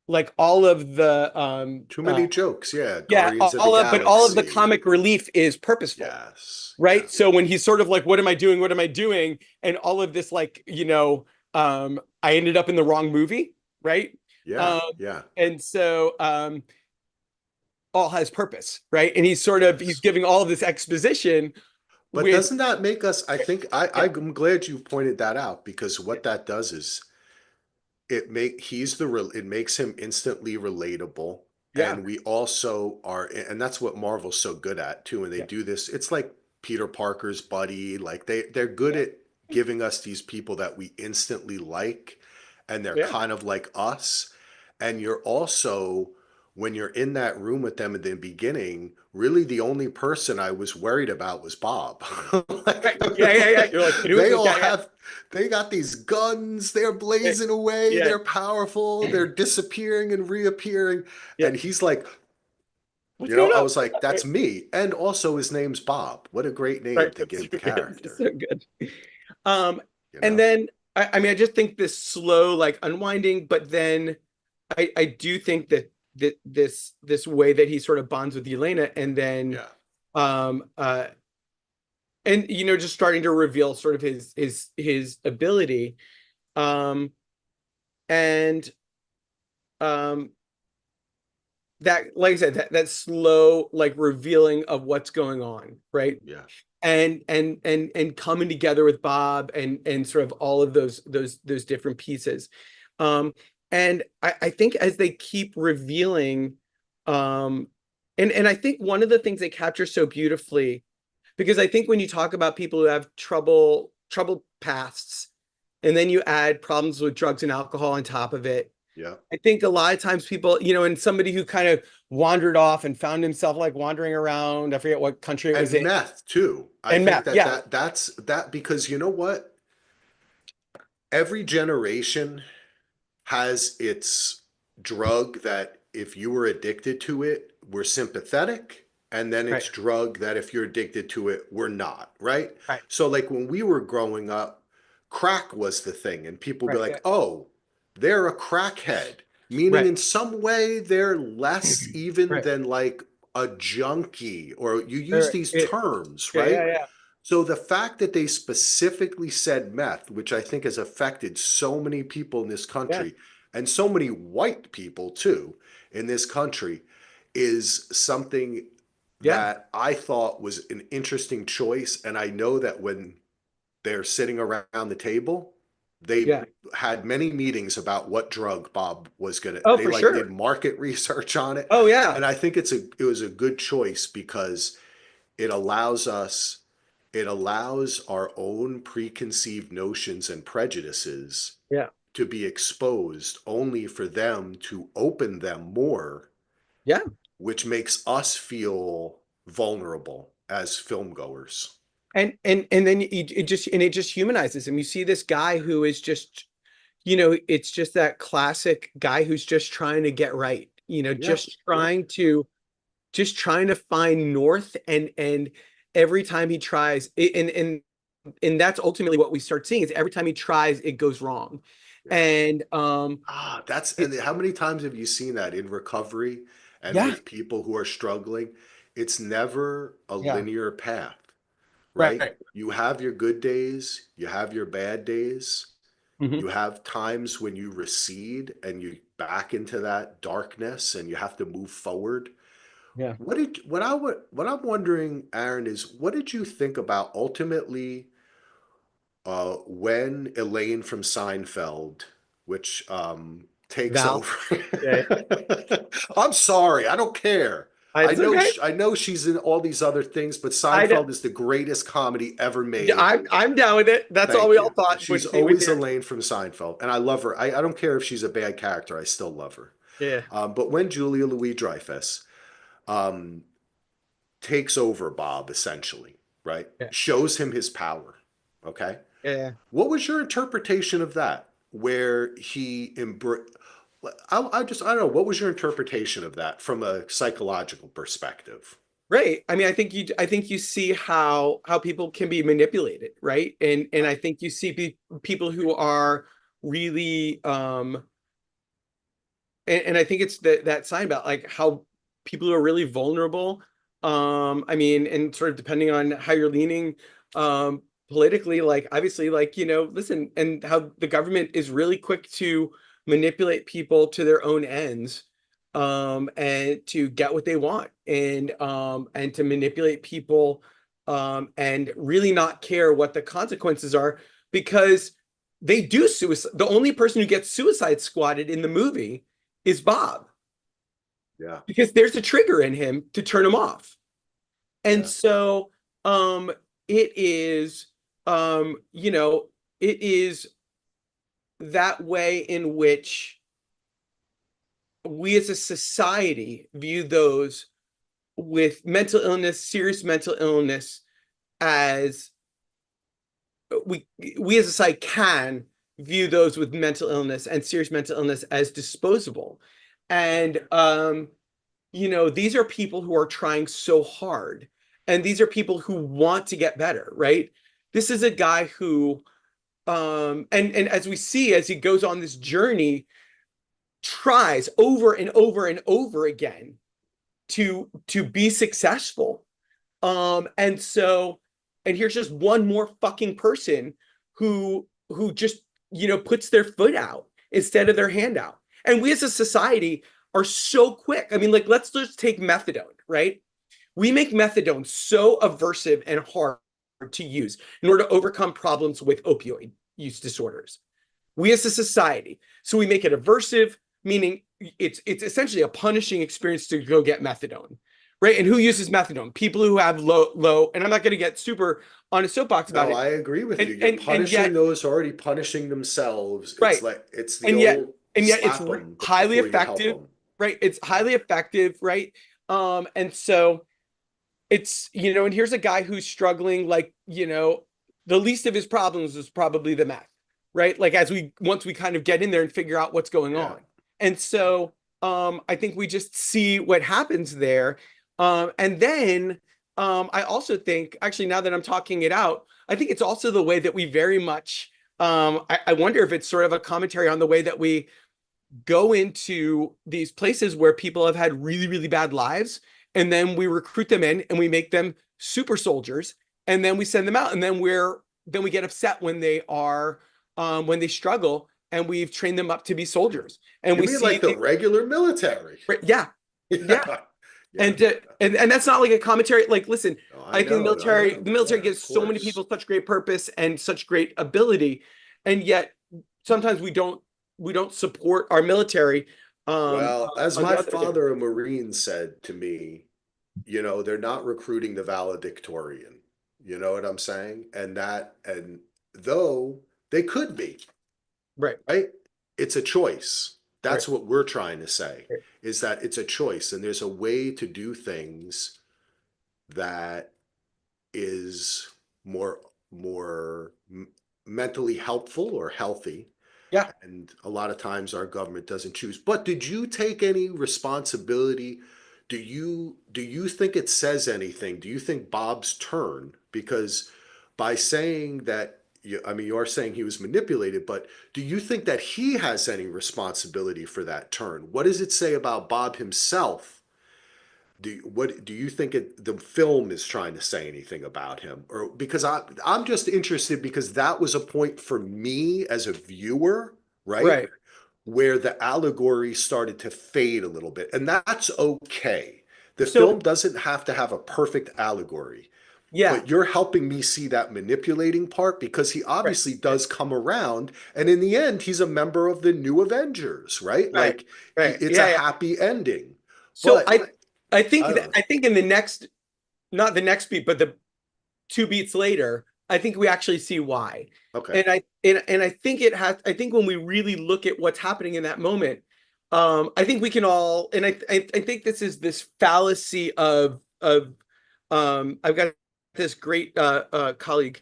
like all of the Too many jokes. Yeah. yeah, Guardians of the but all of the Galaxy. comic relief is purposeful, Yes. Yeah. right? So when he's sort of like, what am I doing? What am I doing? And all of this, like, I ended up in the wrong movie, right? Yeah. Um, Yeah. and so all has purpose, right? And It he's does. giving all of this exposition But with doesn't that make us, I think, yeah, I'm glad you pointed that out because what that does is it makes him instantly relatable. yeah, And we also are, and that's what Marvel's so good at too. And they yeah, do this, it's like Peter Parker's buddy. Like they're good yeah, at giving us these people that we instantly like, and they're yeah. kind of like us. And you're also, when you're in that room with them at the beginning, really the only person I was worried about was Bob. Right. Like, Yeah, yeah, yeah. You're like, who is they this all guy? Yeah, have, they got these guns, they're yeah, blazing away, yeah, they're powerful, they're disappearing and reappearing. yeah. And he's like, What's You know, going I on? was like, that's me. And also his name's Bob. What a great name Right. to That's so give the good. That's character, so good. Um, you and know? then I mean, I just think this slow, like unwinding, but then I do think that this way that he sort of bonds with Elena, and then Yeah. um and just starting to reveal sort of his ability. Um and um that, like I said, that slow like revealing of what's going on, right? Yeah. And coming together with Bob, and sort of all of those different pieces. Um, and I think as they keep revealing, um, and I think one of the things they capture so beautifully, because I think when you talk about people who have troubled pasts, and then you add problems with drugs and alcohol on top of it, Yeah. I think a lot of times people, and somebody who kind of wandered off and found himself like wandering around, I forget what country it was And in, meth too. I and think meth, that yeah, that's that because you know what? Every generation has its drug that if you were addicted to it, we're sympathetic. And then right, it's drug that if you're addicted to it, we're not, right? right, So like when we were growing up, crack was the thing. And people would be right, yeah, like, oh, they're a crackhead. Meaning right, in some way they're less even right, than like a junkie, or you use right, these yeah, terms, yeah, right? yeah, yeah, So the fact that they specifically said meth, which I think has affected so many people in this yeah, country, and so many white people too in this country, is something yeah, that I thought was an interesting choice. And I know that when they're sitting around the table, they yeah. had many meetings about what drug Bob was gonna. Oh, They for like did sure. market research on it, Oh, yeah, and I think it was a good choice because it allows us, it allows our own preconceived notions and prejudices yeah, to be exposed only for them to open them more, yeah. which makes us feel vulnerable as film goers. And then it just humanizes him. You see this guy who is just, it's just that classic guy who's just trying to get right, Yeah, yeah. just trying to find north, and every time he tries, and that's ultimately what we start seeing, is every time he tries it goes wrong. Yeah. And That's, it, and how many times have you seen that in recovery and yeah, with people who are struggling? It's never a yeah, linear path, right? right, You have your good days, you have your bad days, hmm, you have times when you recede and you back into that darkness and you have to move forward. yeah. What I'm wondering, Aaron, is what did you think about ultimately when Elaine from Seinfeld, which takes Val, over? yeah, I'm sorry, I don't care. it's okay. I know she's in all these other things, but I Seinfeld is the greatest comedy ever Yeah, made. I'm down with it. That's all Thank we all you. thought She's when she was always here. Elaine from Seinfeld, and I love her. I don't care if she's a bad character, I still love her. Yeah, But when Julia Louis Dreyfus um, takes over Bob, essentially, right, yeah, shows him his power, okay? yeah. What was your interpretation of that? Where he embraced, I don't know. What was your interpretation of that from a psychological perspective? Right. I mean, I think you see how people can be manipulated, right? And I think you see people who are really and I think it's that sign about like how people who are really vulnerable. I mean, and sort of depending on how you're leaning politically, like obviously, like, listen, and how the government is really quick to manipulate people to their own ends, and to get what they want, and to manipulate people, and really not care what the consequences are, because they do suicide. The only person who gets suicide squatted in the movie is Bob, Yeah, because there's a trigger in him to turn him off. And yeah, so it is, it is that way in which we as a society view those with mental illness, serious mental illness, as we we as a society can view those with mental illness and serious mental illness as disposable. And these are people who are trying so hard, and these are people who want to get better, right? This is a guy who, and as we see as he goes on this journey, tries over and over and over again to be successful. And so, and here's just one more fucking person who just, puts their foot out instead of their hand out. And we as a society are so quick. I mean, like, let's just take methadone, right? We make methadone so aversive and hard to use in order to overcome problems with opioid use disorders. We as a society, so we make it aversive, meaning it's essentially a punishing experience to go get methadone, right? And who uses methadone? People who have low, and I'm not going to get super on a soapbox about No, it. I agree with you. And You're and punishing yet, those already punishing themselves. It's right, like it's the and yet old and yet it's slap them highly before you help effective, them. right? It's highly effective, right? And so it's, and here's a guy who's struggling, like, the least of his problems is probably the meth, right? Like, once we kind of get in there and figure out what's going Yeah. on. And so I think we just see what happens there. And then I also think, actually, now that I'm talking it out, I think it's also the way that we very much, I wonder if it's sort of a commentary on the way that we go into these places where people have had really, really bad lives, and then we recruit them in and we make them super soldiers, and then we send them out, and then we get upset when they struggle, and we've trained them up to be soldiers, and You we mean see like the regular military? yeah, yeah, Yeah. Yeah. and that's not like a commentary. Like, listen, No, I think I the know. military Yeah, gives of so many course. people such great purpose and such great ability, and yet sometimes we don't support our military Well, as on the my other hand. father, a Marine, said to me, they're not recruiting the valedictorian. You know what I'm saying? And though they could be, Right, right? It's a choice. right, That's what we're trying to say, right. is that it's a choice, and there's a way to do things that is more mentally helpful or healthy. Yeah. And a lot of times our government doesn't choose. But did you take any responsibility? Do you think it says anything? Do you think Bob's turn? Because by saying that, I mean, you're saying he was manipulated, but do you think that he has any responsibility for that turn? What does it say about Bob himself? What do you think the film is trying to say anything about him? Or because I'm just interested because that was a point for me as a viewer, right? Right. Where the allegory started to fade a little bit. And that's okay. The So film doesn't have to have a perfect allegory, yeah, but you're helping me see that manipulating part because he right, obviously does come around. And in the end, he's a member of the New Avengers, right? right, Like right. it's a Yeah, yeah. happy ending. So But I think I don't know. I think in the next, not the next beat, but the two beats later, I think we actually see why. Okay. And I think I think when we really look at what's happening in that moment, I think we can all, and I think this is this fallacy of I've got this great colleague,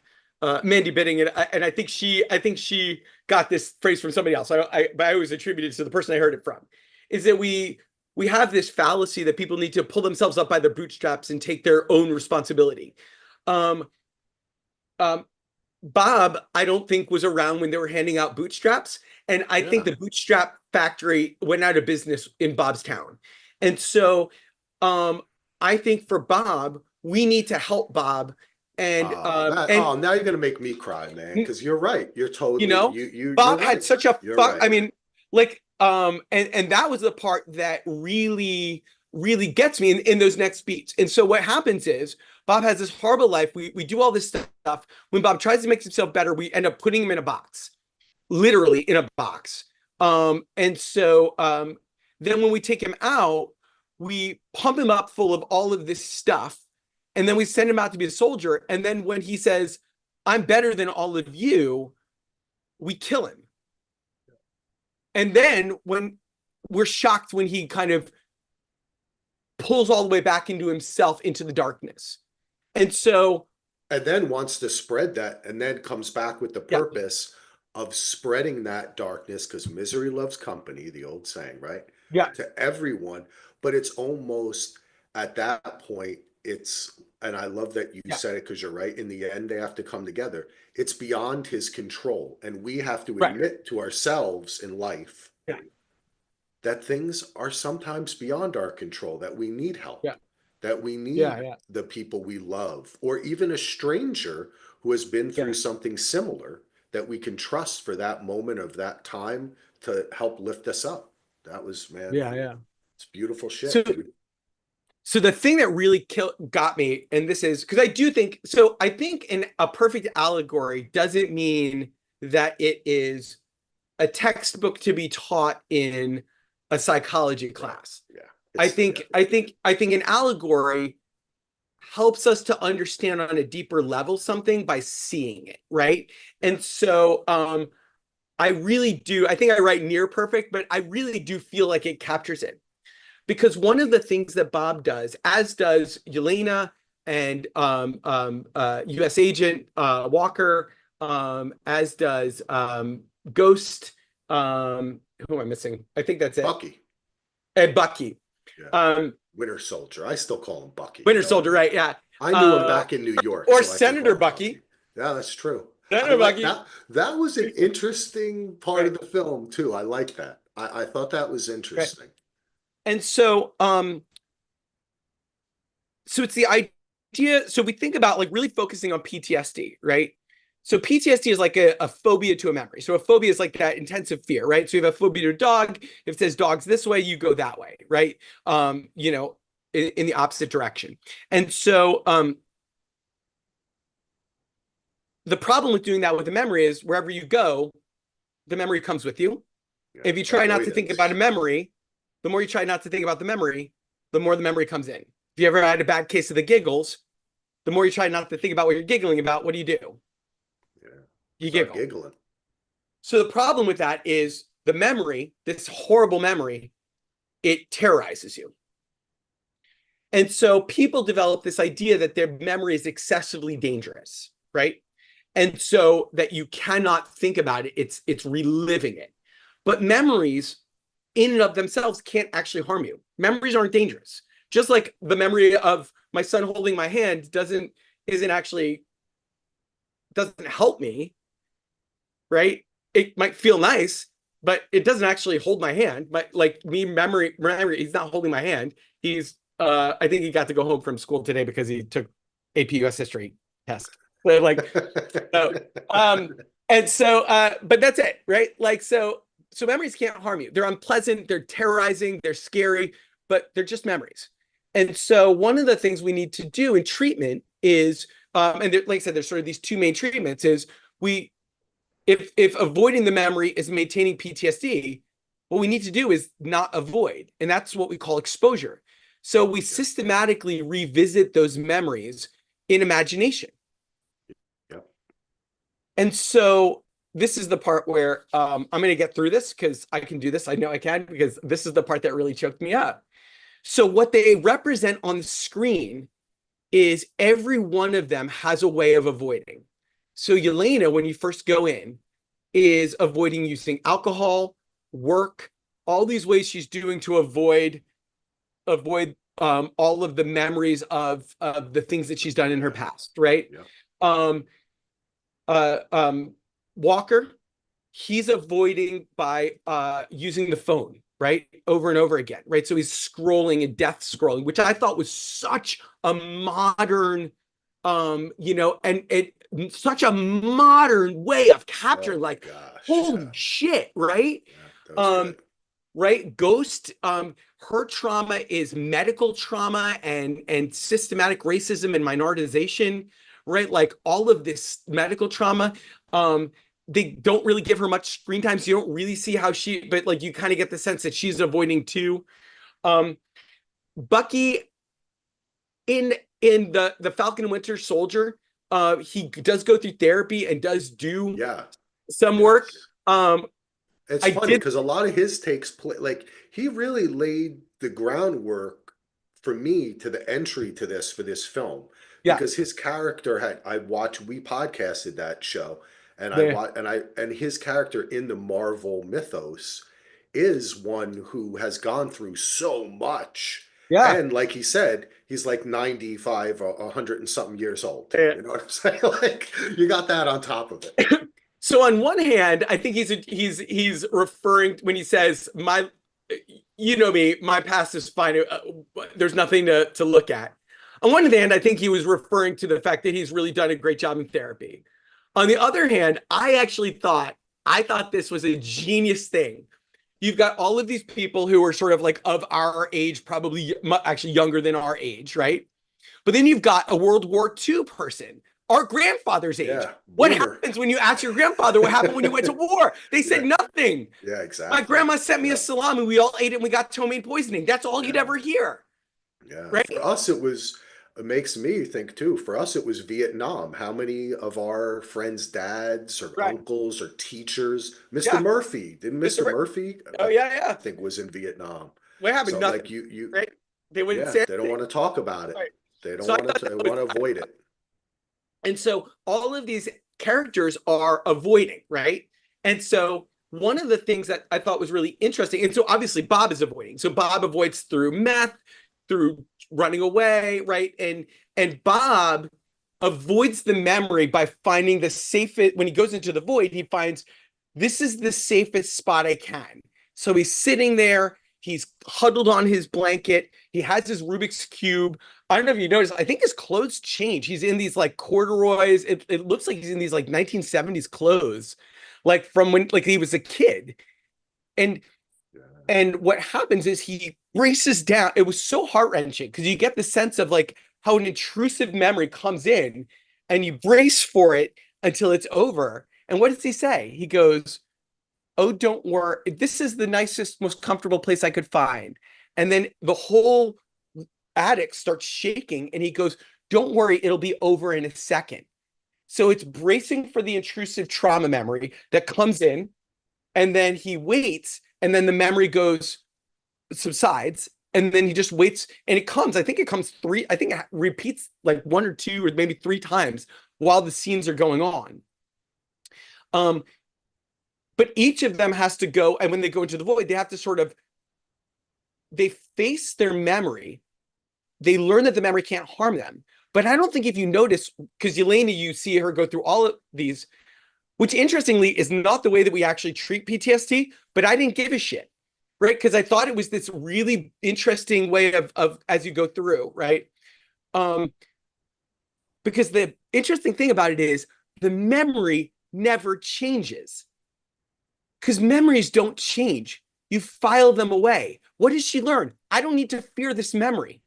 Mandy Bitting, and I think she got this phrase from somebody else. But I always attribute it to the person I heard it from. Is that we have this fallacy that people need to pull themselves up by their bootstraps and take their own responsibility. Um, um, Bob, I don't think was around when they were handing out bootstraps, and I think Yeah. the bootstrap factory went out of business in Bob's town. And so, um, I think for Bob, we need to help Bob, and Now you're gonna make me cry, man, because you're right. You're you totally know, you're Bob had right. such a You're fuck. I right. mean, like, and that was the part that really gets me in those next beats. And so what happens is Bob has this horrible life. We do all this stuff. When Bob tries to make himself better, we end up putting him in a box, literally in a box. And so then when we take him out, we pump him up full of all of this stuff, and then we send him out to be a soldier. And then when he says, "I'm better than all of you," we kill him. And then when we're shocked when he kind of pulls all the way back into himself into the darkness. And so, And then wants to spread that, and then comes back with the yeah, purpose of spreading that darkness, because misery loves company, the old saying, right? Yeah. to everyone, but it's almost at that point, and I love that you Yeah. said it because you're right. In the end, they have to come together. It's beyond his control. And we have to Right. admit to ourselves in life Yeah. that things are sometimes beyond our control, that we need Yeah. help, that we Yeah. need Yeah. the people we love, or even a stranger who has been through Yeah. something similar that we can trust for that moment of that time to help lift us up. That was, man, Yeah. Yeah. it's beautiful So shit, dude. So the thing that really got me, and this is because I do think so. I think in a perfect allegory doesn't mean that it is a textbook to be taught in a psychology Right. class. Yeah. I It's, yeah. think I think I think an allegory helps us to understand on a deeper level something by seeing it, right? Yeah. And so I really do. I think I write near perfect, but I really do feel like it captures it. Because one of the things that Bob does, as does Yelena and U.S. Agent Walker, as does Ghost. Who am I missing? I think that's it. Bucky. And Bucky. Yeah. Um, Winter Soldier. I still call him Bucky. You Winter know what I Soldier, mean? right? Yeah. I knew him Uh, back in New York, or so I can Senator call him Bucky. Bucky. Yeah, that's true. I Senator like Bucky. that. That was an interesting part of Right. the film too. I like that. I thought that was Right. interesting. And so it's the idea. So we think about like really focusing on PTSD, right? So PTSD is like a phobia to a memory. So a phobia is like that intensive fear, right? So you have a phobia to a dog. If it says dog's this way, you go that way, right? In the opposite direction. And so the problem with doing that with a memory is wherever you go, the memory comes with you. Yeah. If you try not to think about a Avoidance. memory, the more you try not to think about the memory, the more the memory comes in. If you ever had a bad case of the giggles, the more you try not to think about what you're giggling about, what do? Yeah. You Start giggle. giggling. So the problem with that is the memory, this horrible memory, it terrorizes you. And so people develop this idea that their memory is excessively dangerous, right? And so that you cannot think about it, it's reliving it. But memories in and of themselves can't actually harm you. Memories aren't dangerous. Just like the memory of my son holding my hand isn't actually doesn't help me, right? It might feel nice, but it doesn't actually hold my hand. But like me, memory, he's not holding my hand. He's, I think he got to go home from school today because he took AP US history test. But like, so, um, but that's it, right? Like, so memories can't harm you. They're unpleasant, they're terrorizing, they're scary, but they're just memories. And so one of the things we need to do in treatment is, and there, like I said, there's sort of these two main treatments is we if avoiding the memory is maintaining PTSD, what we need to do is not avoid. And that's what we call exposure. So we Yep. systematically revisit those memories in imagination. Yep. And so this is the part where I'm going to get through this because I can do this. I know I can because this is the part that really choked me up. So what they represent on the screen is every one of them has a way of avoiding. So Yelena, when you first go in, is avoiding using alcohol, work, all these ways she's doing to avoid all of the memories of the things that she's done in her Yeah. past, right? Yep. Um, Walker, he's avoiding by using the phone, right? Over and over again, right? So he's scrolling and death scrolling, which I thought was such a modern, and it such a modern way of Oh capturing my like, gosh. holy Yeah. shit, right? Yeah. That was Um, good. right? Ghost, her trauma is medical trauma and systematic racism and minoritization, right? Like all of this medical trauma. Um, they don't really give her much screen time, so you don't really see how but like you kind of get the sense that she's avoiding too. Um, Bucky in the Falcon and Winter Soldier, he does go through therapy and does do Yeah. some work. Yes. Um, It's I funny did, because a lot of his takes play like he really laid the groundwork for me to the entry to this for this film yeah, because his character had I watched we podcasted that show and I the watched and his character in the Marvel mythos is one who has gone through so much. Yeah. And like he said, he's like 95 or 100 and something years old. Uh, You know what I'm saying? Like you got that on top of it. So on one hand, I think he's referring when he says my, you know me, my past is fine. There's nothing to look at. On one hand, I think he was referring to the fact that he's really done a great job in therapy. On the other hand, I thought this was a genius thing. You've got all of these people who are sort of like of our age, probably actually younger than our age, right? But then you've got a World War II person, our grandfather's age. Yeah, What boomer. happens when you ask your grandfather what happened when you went to war? They said Yeah, nothing. yeah, My exactly. grandma sent me a Yeah, salami. We all ate it and we got ptomaine poisoning. That's all you'd yeah. ever hear, Yeah, right? for us it was it makes me think too. For us it was Vietnam. How many of our friends' dads or Right. uncles or teachers, Mr. Yeah. Murphy, didn't Mr. Mr. Murphy Oh, yeah, yeah. I think was in Vietnam. What happened? So Nothing, like you right? They wouldn't yeah, say they don't anything. want to talk about it. Right. They don't So I want thought to that they was, want to avoid it. and so all of these characters are avoiding, right? And so one of the things that I thought was really interesting, and so obviously Bob is avoiding. So Bob avoids through meth, through running away, right? And Bob avoids the memory by finding the safest. When he goes into the void, he finds this is the safest spot I can. So he's sitting there. He's huddled on his blanket. He has his Rubik's Cube. I don't know if you noticed, I think his clothes change. He's in these like corduroys. It looks like he's in these like 1970s clothes, like from when like he was a kid. And Yeah. and what happens is he races down. It was so heart-wrenching because you get the sense of like how an intrusive memory comes in and you brace for it until it's over. And what does he say? He goes, "Oh, don't worry. This is the nicest, most comfortable place I could find." And then the whole attic starts shaking and he goes, "Don't worry, it'll be over in a second." So it's bracing for the intrusive trauma memory that comes in, and then he waits, and then the memory goes subsides, and then he just waits, and it comes. I think it comes three. I think it repeats like one or two or maybe three times while the scenes are going on. Um, but each of them has to go, and when they go into the void, they have to sort of they face their memory. They learn that the memory can't harm them. But I don't think if you notice, because Yelena, you see her go through all of these, which interestingly is not the way that we actually treat PTSD, but I didn't give a shit, right? Because I thought it was this really interesting way of as you go through, right? Um, because the interesting thing about it is the memory never changes because memories don't change. You file them away. What does she learn? I don't need to fear this memory.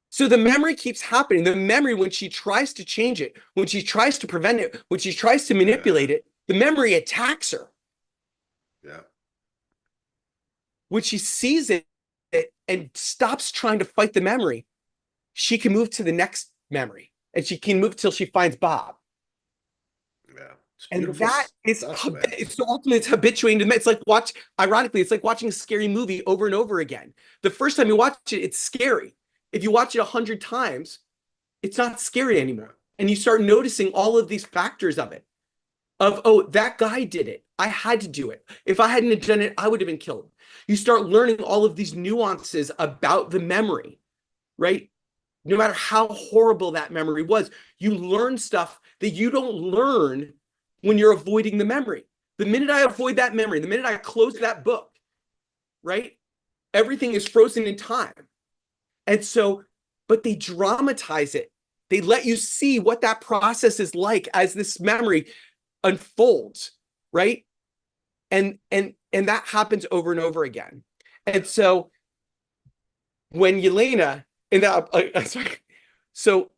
So the memory keeps happening. The memory, when she tries to change it, when she tries to prevent it, when she tries to Yeah. manipulate it, the memory attacks her. Yeah. When she sees it and stops trying to fight the memory, she can move to the next memory and she can move till she finds Bob. Yeah. It's And beautiful that is, stuff, man. it's the ultimate, it's habituating. It's like ironically, it's like watching a scary movie over and over again. The first time you watch it, it's scary. If you watch it 100 times, it's not scary Yeah. anymore. And you start noticing all of these factors of it. Of, oh, that guy did it. I had to do it. If I hadn't done it, I would have been killed. You start learning all of these nuances about the memory, right? No matter how horrible that memory was, you learn stuff that you don't learn when you're avoiding the memory. The minute I avoid that memory, the minute I close that book, right? Everything is frozen in time. And so, but they dramatize it. They let you see what that process is like as this memory unfolds, right? And that happens over and over again. And so when Yelena and that sorry, so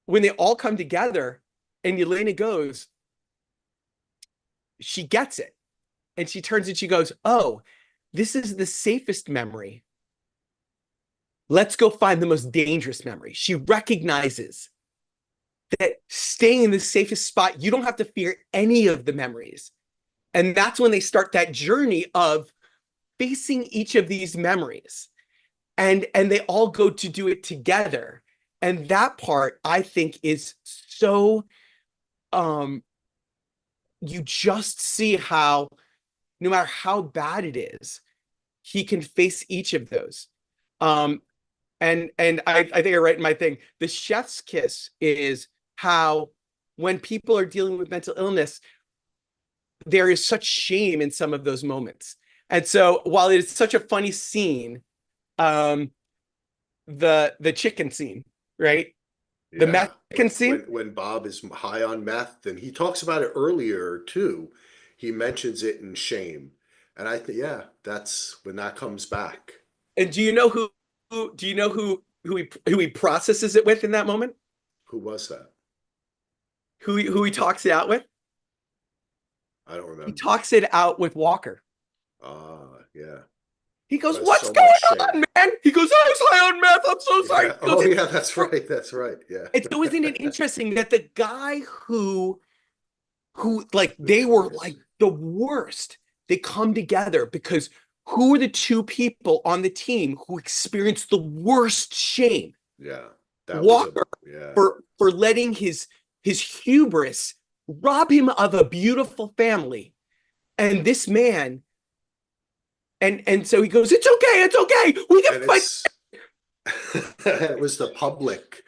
when they all come together and Yelena goes, she gets it. And she turns and she goes, "Oh, this is the safest memory. Let's go find the most dangerous memory." She recognizes that staying in the safest spot, you don't have to fear any of the memories. And that's when they start that journey of facing each of these memories. And they all go to do it together. And that part I think is so you just see how no matter how bad it is, he can face each of those. Um, and I think I write in my thing, the chef's kiss is how when people are dealing with mental illness, there is such shame in some of those moments. And so while it's such a funny scene, um, the chicken scene, right? The Yeah, Mexican scene. when Bob is high on meth, and he talks about it earlier too. He mentions it in Shame, and I think yeah, that's when that comes back. And do you know who do you know who he processes it with in that moment? Who was that? Who he talks it out with? I don't He remember. talks it out with Walker. Yeah, He who goes, has "What's so much going shame. on, man?" He goes, "I was high on meth. I'm so sorry." Yeah. He goes, Oh yeah, that's right. That's right. Yeah. and so isn't it interesting that the guy who like The they were twist. like the worst, they come together because who are the two people on the team who experienced the worst shame? Yeah. That was a Walker yeah. for letting his hubris rob him of a beautiful family, and this man, and so he goes, it's okay, we can And fight. it's it was the public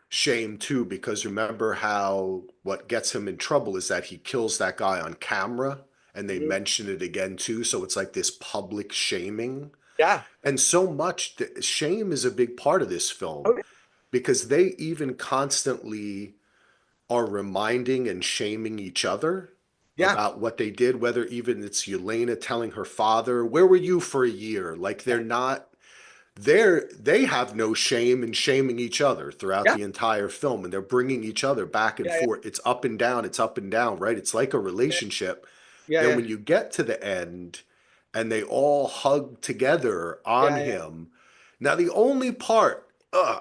shame too, because remember how what gets him in trouble is that he kills that guy on camera, and they Mhm. mention it again too. So it's like this public shaming. Yeah. And so much shame is a big part of this film Oh, because they even constantly are reminding and shaming each other yeah. about what they did, whether even it's Yelena telling her father, "Where were you for a year?" Like Yeah. they have no shame in shaming each other throughout Yeah. the entire film, and they're bringing each other back and Yeah. Yeah. forth. It's up and down, it's up and down, right? It's like a relationship. Yeah. Then Yeah. when you get to the end and they all hug together on Yeah. Yeah. him, now the only part,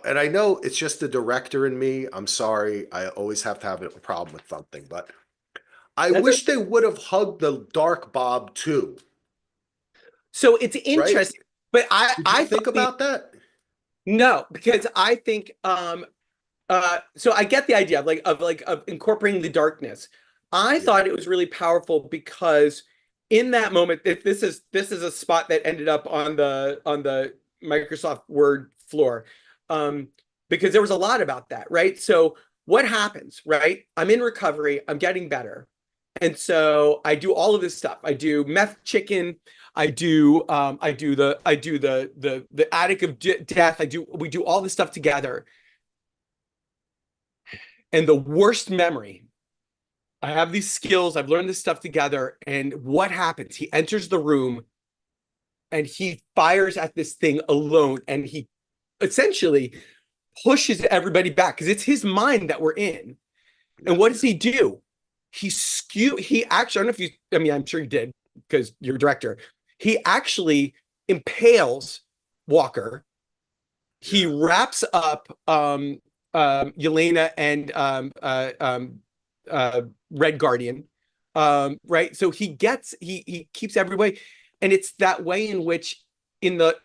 and I know it's just the director in me, I'm sorry, I always have to have a problem with something, but I That's okay. wish they would have hugged the Dark Bob too, So it's right? interesting, but Did you I thought think about that? no, because I think so I get the idea of of incorporating the darkness. I Yeah. thought it was really powerful because in that moment, if this is a spot that ended up on the Microsoft Word floor, um, because there was a lot about that, right? So what happens, right? I'm in recovery, I'm getting better. And so I do all of this stuff. I do meth chicken. I do the attic of death. We do all this stuff together. And the worst memory, I have these skills, I've learned this stuff together. And what happens? He enters the room and he fires at this thing alone. And he essentially pushes everybody back because it's his mind that we're in. And Yeah. what does he do? He actually, I don't know if you, I mean, I'm sure you did because you're a director. He actually impales Walker. He Yeah. wraps up Yelena and uh, Red Guardian. Right. So he keeps everybody. And it's that way in which in the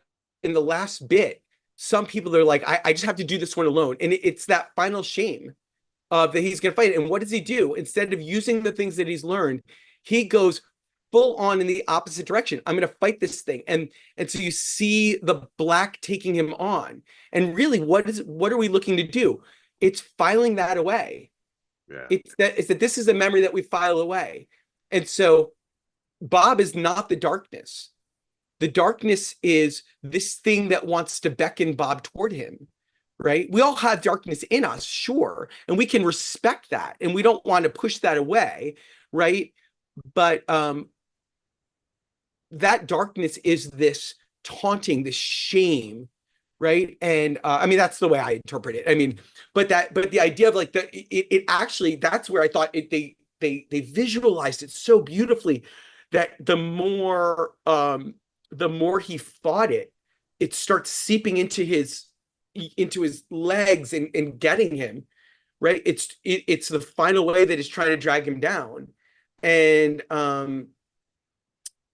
last bit, some people are like, I just have to do this one alone. And it's that final shame that he's going to fight. And what does he do? Instead of using the things that he's learned, he goes full on in the opposite direction. I'm going to fight this thing. And so you see the black taking him on. And really, what are we looking to do? It's filing that away. Yeah. It's that this is a memory that we file away. And so Bob is not the darkness. The darkness is this thing that wants to beckon Bob toward him, right? We all have darkness in us, sure, and we can respect that, and we don't want to push that away, right? But that darkness is this taunting, this shame, right? And I mean that's the way I interpret it. I mean, but the idea of like it actually that's where I thought they visualized it so beautifully that the more he fought it, it starts seeping into his legs and getting him, right? It's the final way that is trying to drag him down. And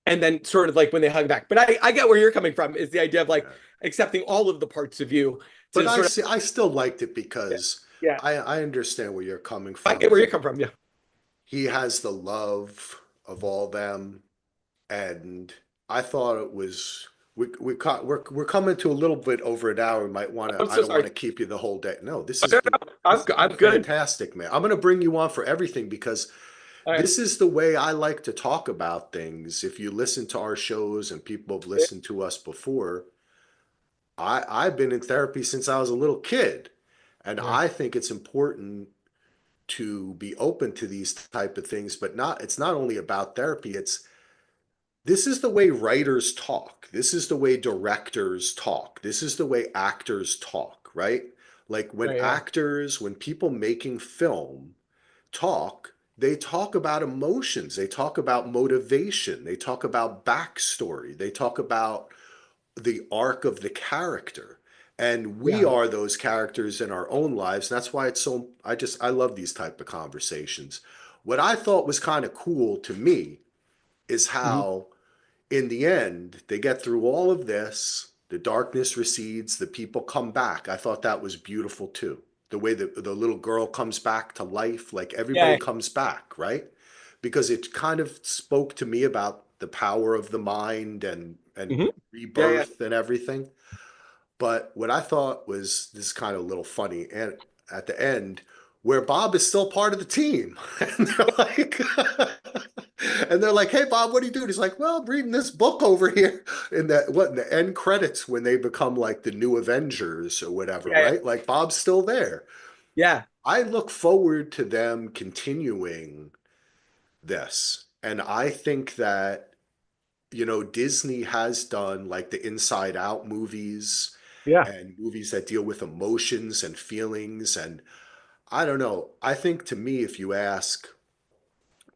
and then sort of like when they hug back. But I get where you're coming from is the idea of like Yeah. accepting all of the parts of you But to sort of I still liked it yeah, because yeah. I understand where you're coming I from. get where you come from. Yeah. He has the love of all them. and I thought it was we're coming to a little bit over an hour. We might want to. I'm I so don't want sorry. to keep you the whole day. No, No, no, this has I'm been good. fantastic, man. I'm going to bring you on for everything because All right. this is the way I like to talk about things. If you listen to our shows and people have listened to us before, I've been in therapy since I was a little kid, and Yeah. I think it's important to be open to these type of things, but not it's not only about therapy, it's this is the way writers talk. This is the way directors talk. This is the way actors talk, right? Like Right. Yeah. when people making film talk, they talk about emotions, they talk about motivation, they talk about backstory, they talk about the arc of the character. And we Yeah. are those characters in our own lives. And that's why it's so, I love these type of conversations. What I thought was kind of cool to me is Mhm. how in the end, they get through all of this, the darkness recedes, the people come back. I thought that was beautiful too. The way that the little girl comes back to life, like everybody Yeah. comes back, right? Because it kind of spoke to me about the power of the mind and Mhm. Yeah. Yeah. rebirth and everything. But what I thought was this is kind of a little funny, and at the end, where Bob is still part of the team, and they're like, and they're like, "Hey, Bob, what are you doing?" He's like, "Well, I'm reading this book over here." In the end credits when they become like the new Avengers or whatever, Yeah. right? Like Bob's still there. Yeah. I look forward to them continuing this, and I think that Disney has done like the Inside Out movies Yeah. and movies that deal with emotions and feelings. And I don't know. I think to me, if you ask,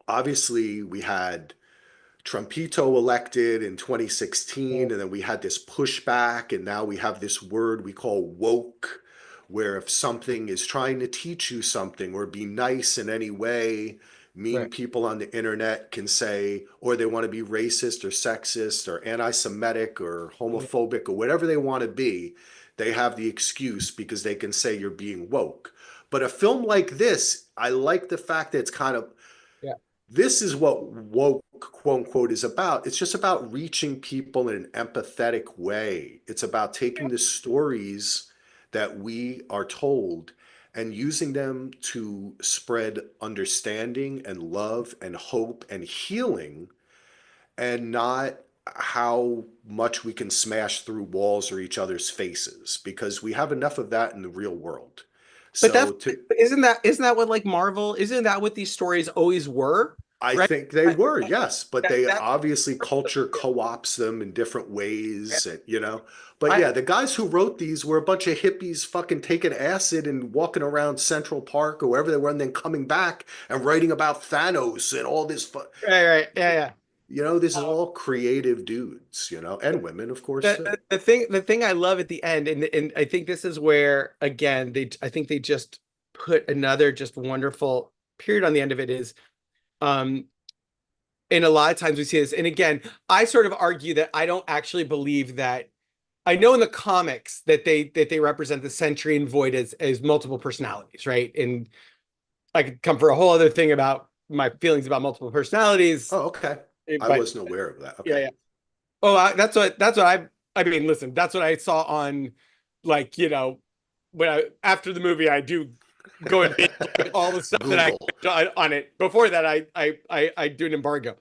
obviously we had Trumpito elected in Yeah. 2016, and then we had this pushback, and now we have this word we call woke, where if something is trying to teach you something or be nice in any way, mean Right. people on the internet can say, or they want to be racist or sexist or anti Semitic or Yeah. homophobic or whatever they want to be, they have the excuse because they can say you're being woke. But a film like this, I like the fact that it's kind of Yeah. this is what woke quote unquote is about. It's just about reaching people in an empathetic way. It's about taking the stories that we are told and using them to spread understanding and love and hope and healing, and not how much we can smash through walls or each other's faces, because we have enough of that in the real world. But that's So to isn't that what like Marvel, isn't that what these stories always were? I Right? think they I- were, yes, but That, they that, obviously culture co-ops them in different ways, and. But I yeah, the guys who wrote these were a bunch of hippies fucking taking acid and walking around Central Park or wherever they were, and then coming back and writing about Thanos and all this. right, right, yeah, yeah. This is Um, all creative dudes, and women, of course, the, too. the thing I love at the end, and I think this is where again I think they just put another just wonderful period on the end of it is um and a lot of times we see this, and again, I sort of argue that I don't actually believe that. I know in the comics that they represent the Sentry and Void as multiple personalities, right? And I could come for a whole other thing about my feelings about multiple personalities, Oh, okay. I but wasn't aware of that. yeah, Okay. yeah. Oh, that's what I mean, listen, that's what I saw on, like, when I after the movie I do go and binge like, all the stuff that I Google. on it. Before that, I do an embargo.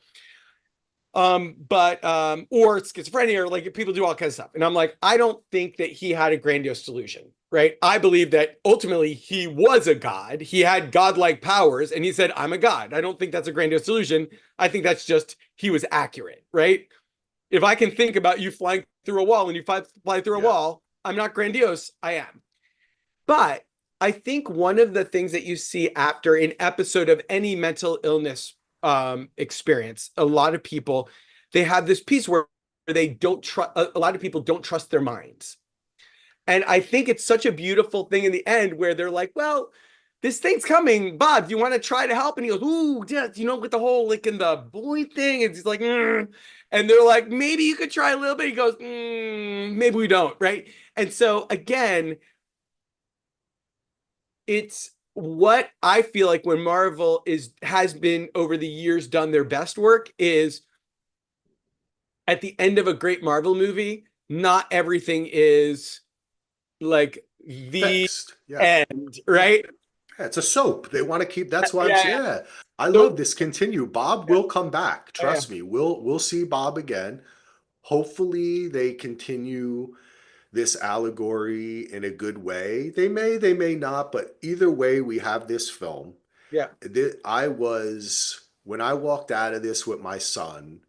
But or schizophrenia, or like people do all kinds of stuff. And I'm like, I don't think that he had a grandiose delusion, right? I believe that ultimately he was a god. He had godlike powers, and he said, I'm a god. I don't think that's a grandiose delusion. I think that's just he was accurate, right? If I can think about you flying through a wall and you fly through a Yeah. wall, I'm not grandiose. I am. But I think one of the things that you see after an episode of any mental illness experience, a lot of people, they have this piece where they don't trust, a lot of people don't trust their minds. And I think it's such a beautiful thing in the end where they're like, well, this thing's coming, Bob. Do you want to try to help? And he goes, ooh, yeah, with the whole like in the boy thing. And he's like, mm. And they're like, maybe you could try a little bit. He goes, maybe we don't, right? And so again, it's what I feel like when Marvel has been over the years done their best work is at the end of a great Marvel movie, not everything is like the Fixed. Yeah. end, Yeah. right? Yeah, it's a soap. They want to keep. That's why I'm Yeah, saying. yeah. Yeah, I love Nope. this. Continue. Bob Yeah, will come back. yeah. Trust me. We'll see Bob again. Hopefully, they continue this allegory in a good way. They may not, but either way, we have this film. Yeah. I was when I walked out of this with my son,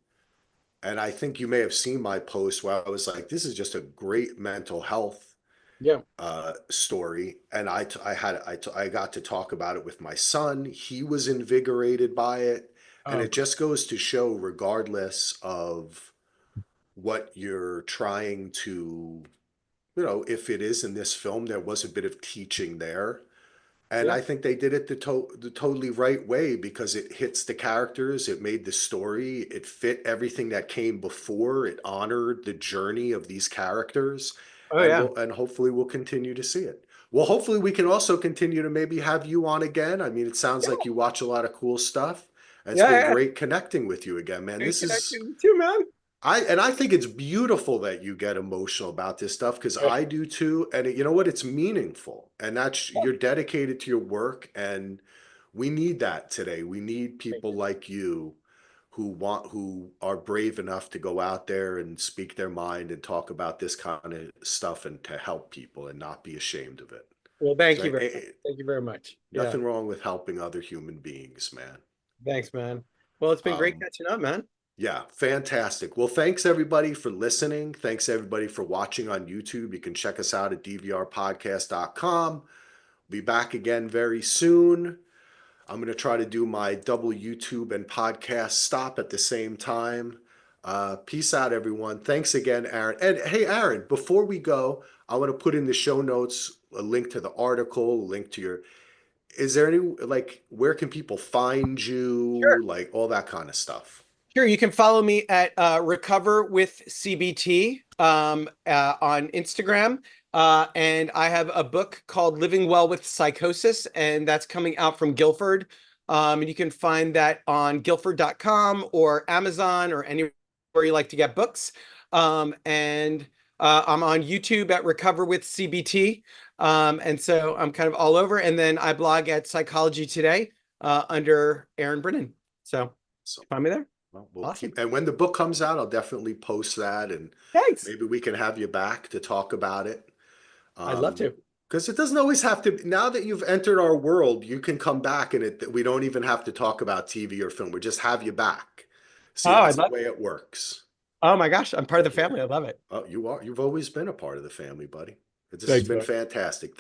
and I think you may have seen my post where I was like, "This is just a great mental health Yeah. story," and I got to talk about it with my son. He was invigorated by it, and Oh, it just goes to show, regardless of what you're trying to, if it is in this film, there was a bit of teaching there. And yeah. I think they did it the totally right way because it hits the characters, it made the story, it fit everything that came before, it honored the journey of these characters, Oh, and yeah. hopefully we'll continue to see it. Well, hopefully we can also continue to maybe have you on again. I mean, it sounds Yeah. like you watch a lot of cool stuff. And it's Yeah. been Yeah. great connecting with you again, man. Great This is connection too, man. I think it's beautiful that you get emotional about this stuff because Yeah. I do too. And you know what? It's meaningful. And that's you're dedicated to your work. And we need that today. We need Thank people you. like you who are brave enough to go out there and speak their mind and talk about this kind of stuff and to help people and not be ashamed of it. Well, thank So you very much. Thank you very much. Yeah. nothing wrong with helping other human beings, man. Thanks, man. Well, it's been great Um, catching up, man. Yeah, fantastic. Well, thanks everybody for listening. Thanks everybody for watching on YouTube. You can check us out at dvrpodcast.com. Be back again very soon. I'm going to try to do my double YouTube and podcast stop at the same time. Peace out, everyone. Thanks again, Aaron. And hey, Aaron, before we go, I want to put in the show notes a link to the article, a link to your. Is there any, like, where can people find Sure. you? Like, all that kind of stuff. Sure, you can follow me at Recover with CBT on Instagram. And I have a book called Living Well with Psychosis, and that's coming out from Guilford. And you can find that on guilford.com or Amazon or anywhere you like to get books. And I'm on YouTube at Recover with CBT. And so I'm kind of all over. And then I blog at Psychology Today under Aaron Brinen. So So. find me there. Well, we'll Awesome. keep, and when the book comes out, I'll definitely post that, and Thanks. maybe we can have you back to talk about it. I'd love Um, to. because it doesn't always have to, now that you've entered our world, you can come back and we don't even have to talk about TV or film. We just have you back. See, Oh, that's I'd the love way to. it works. Oh my gosh, I'm part of the Yeah. family. I love it. Oh, you've always been a part of the family, buddy. This has Thanks, been man. fantastic. Thank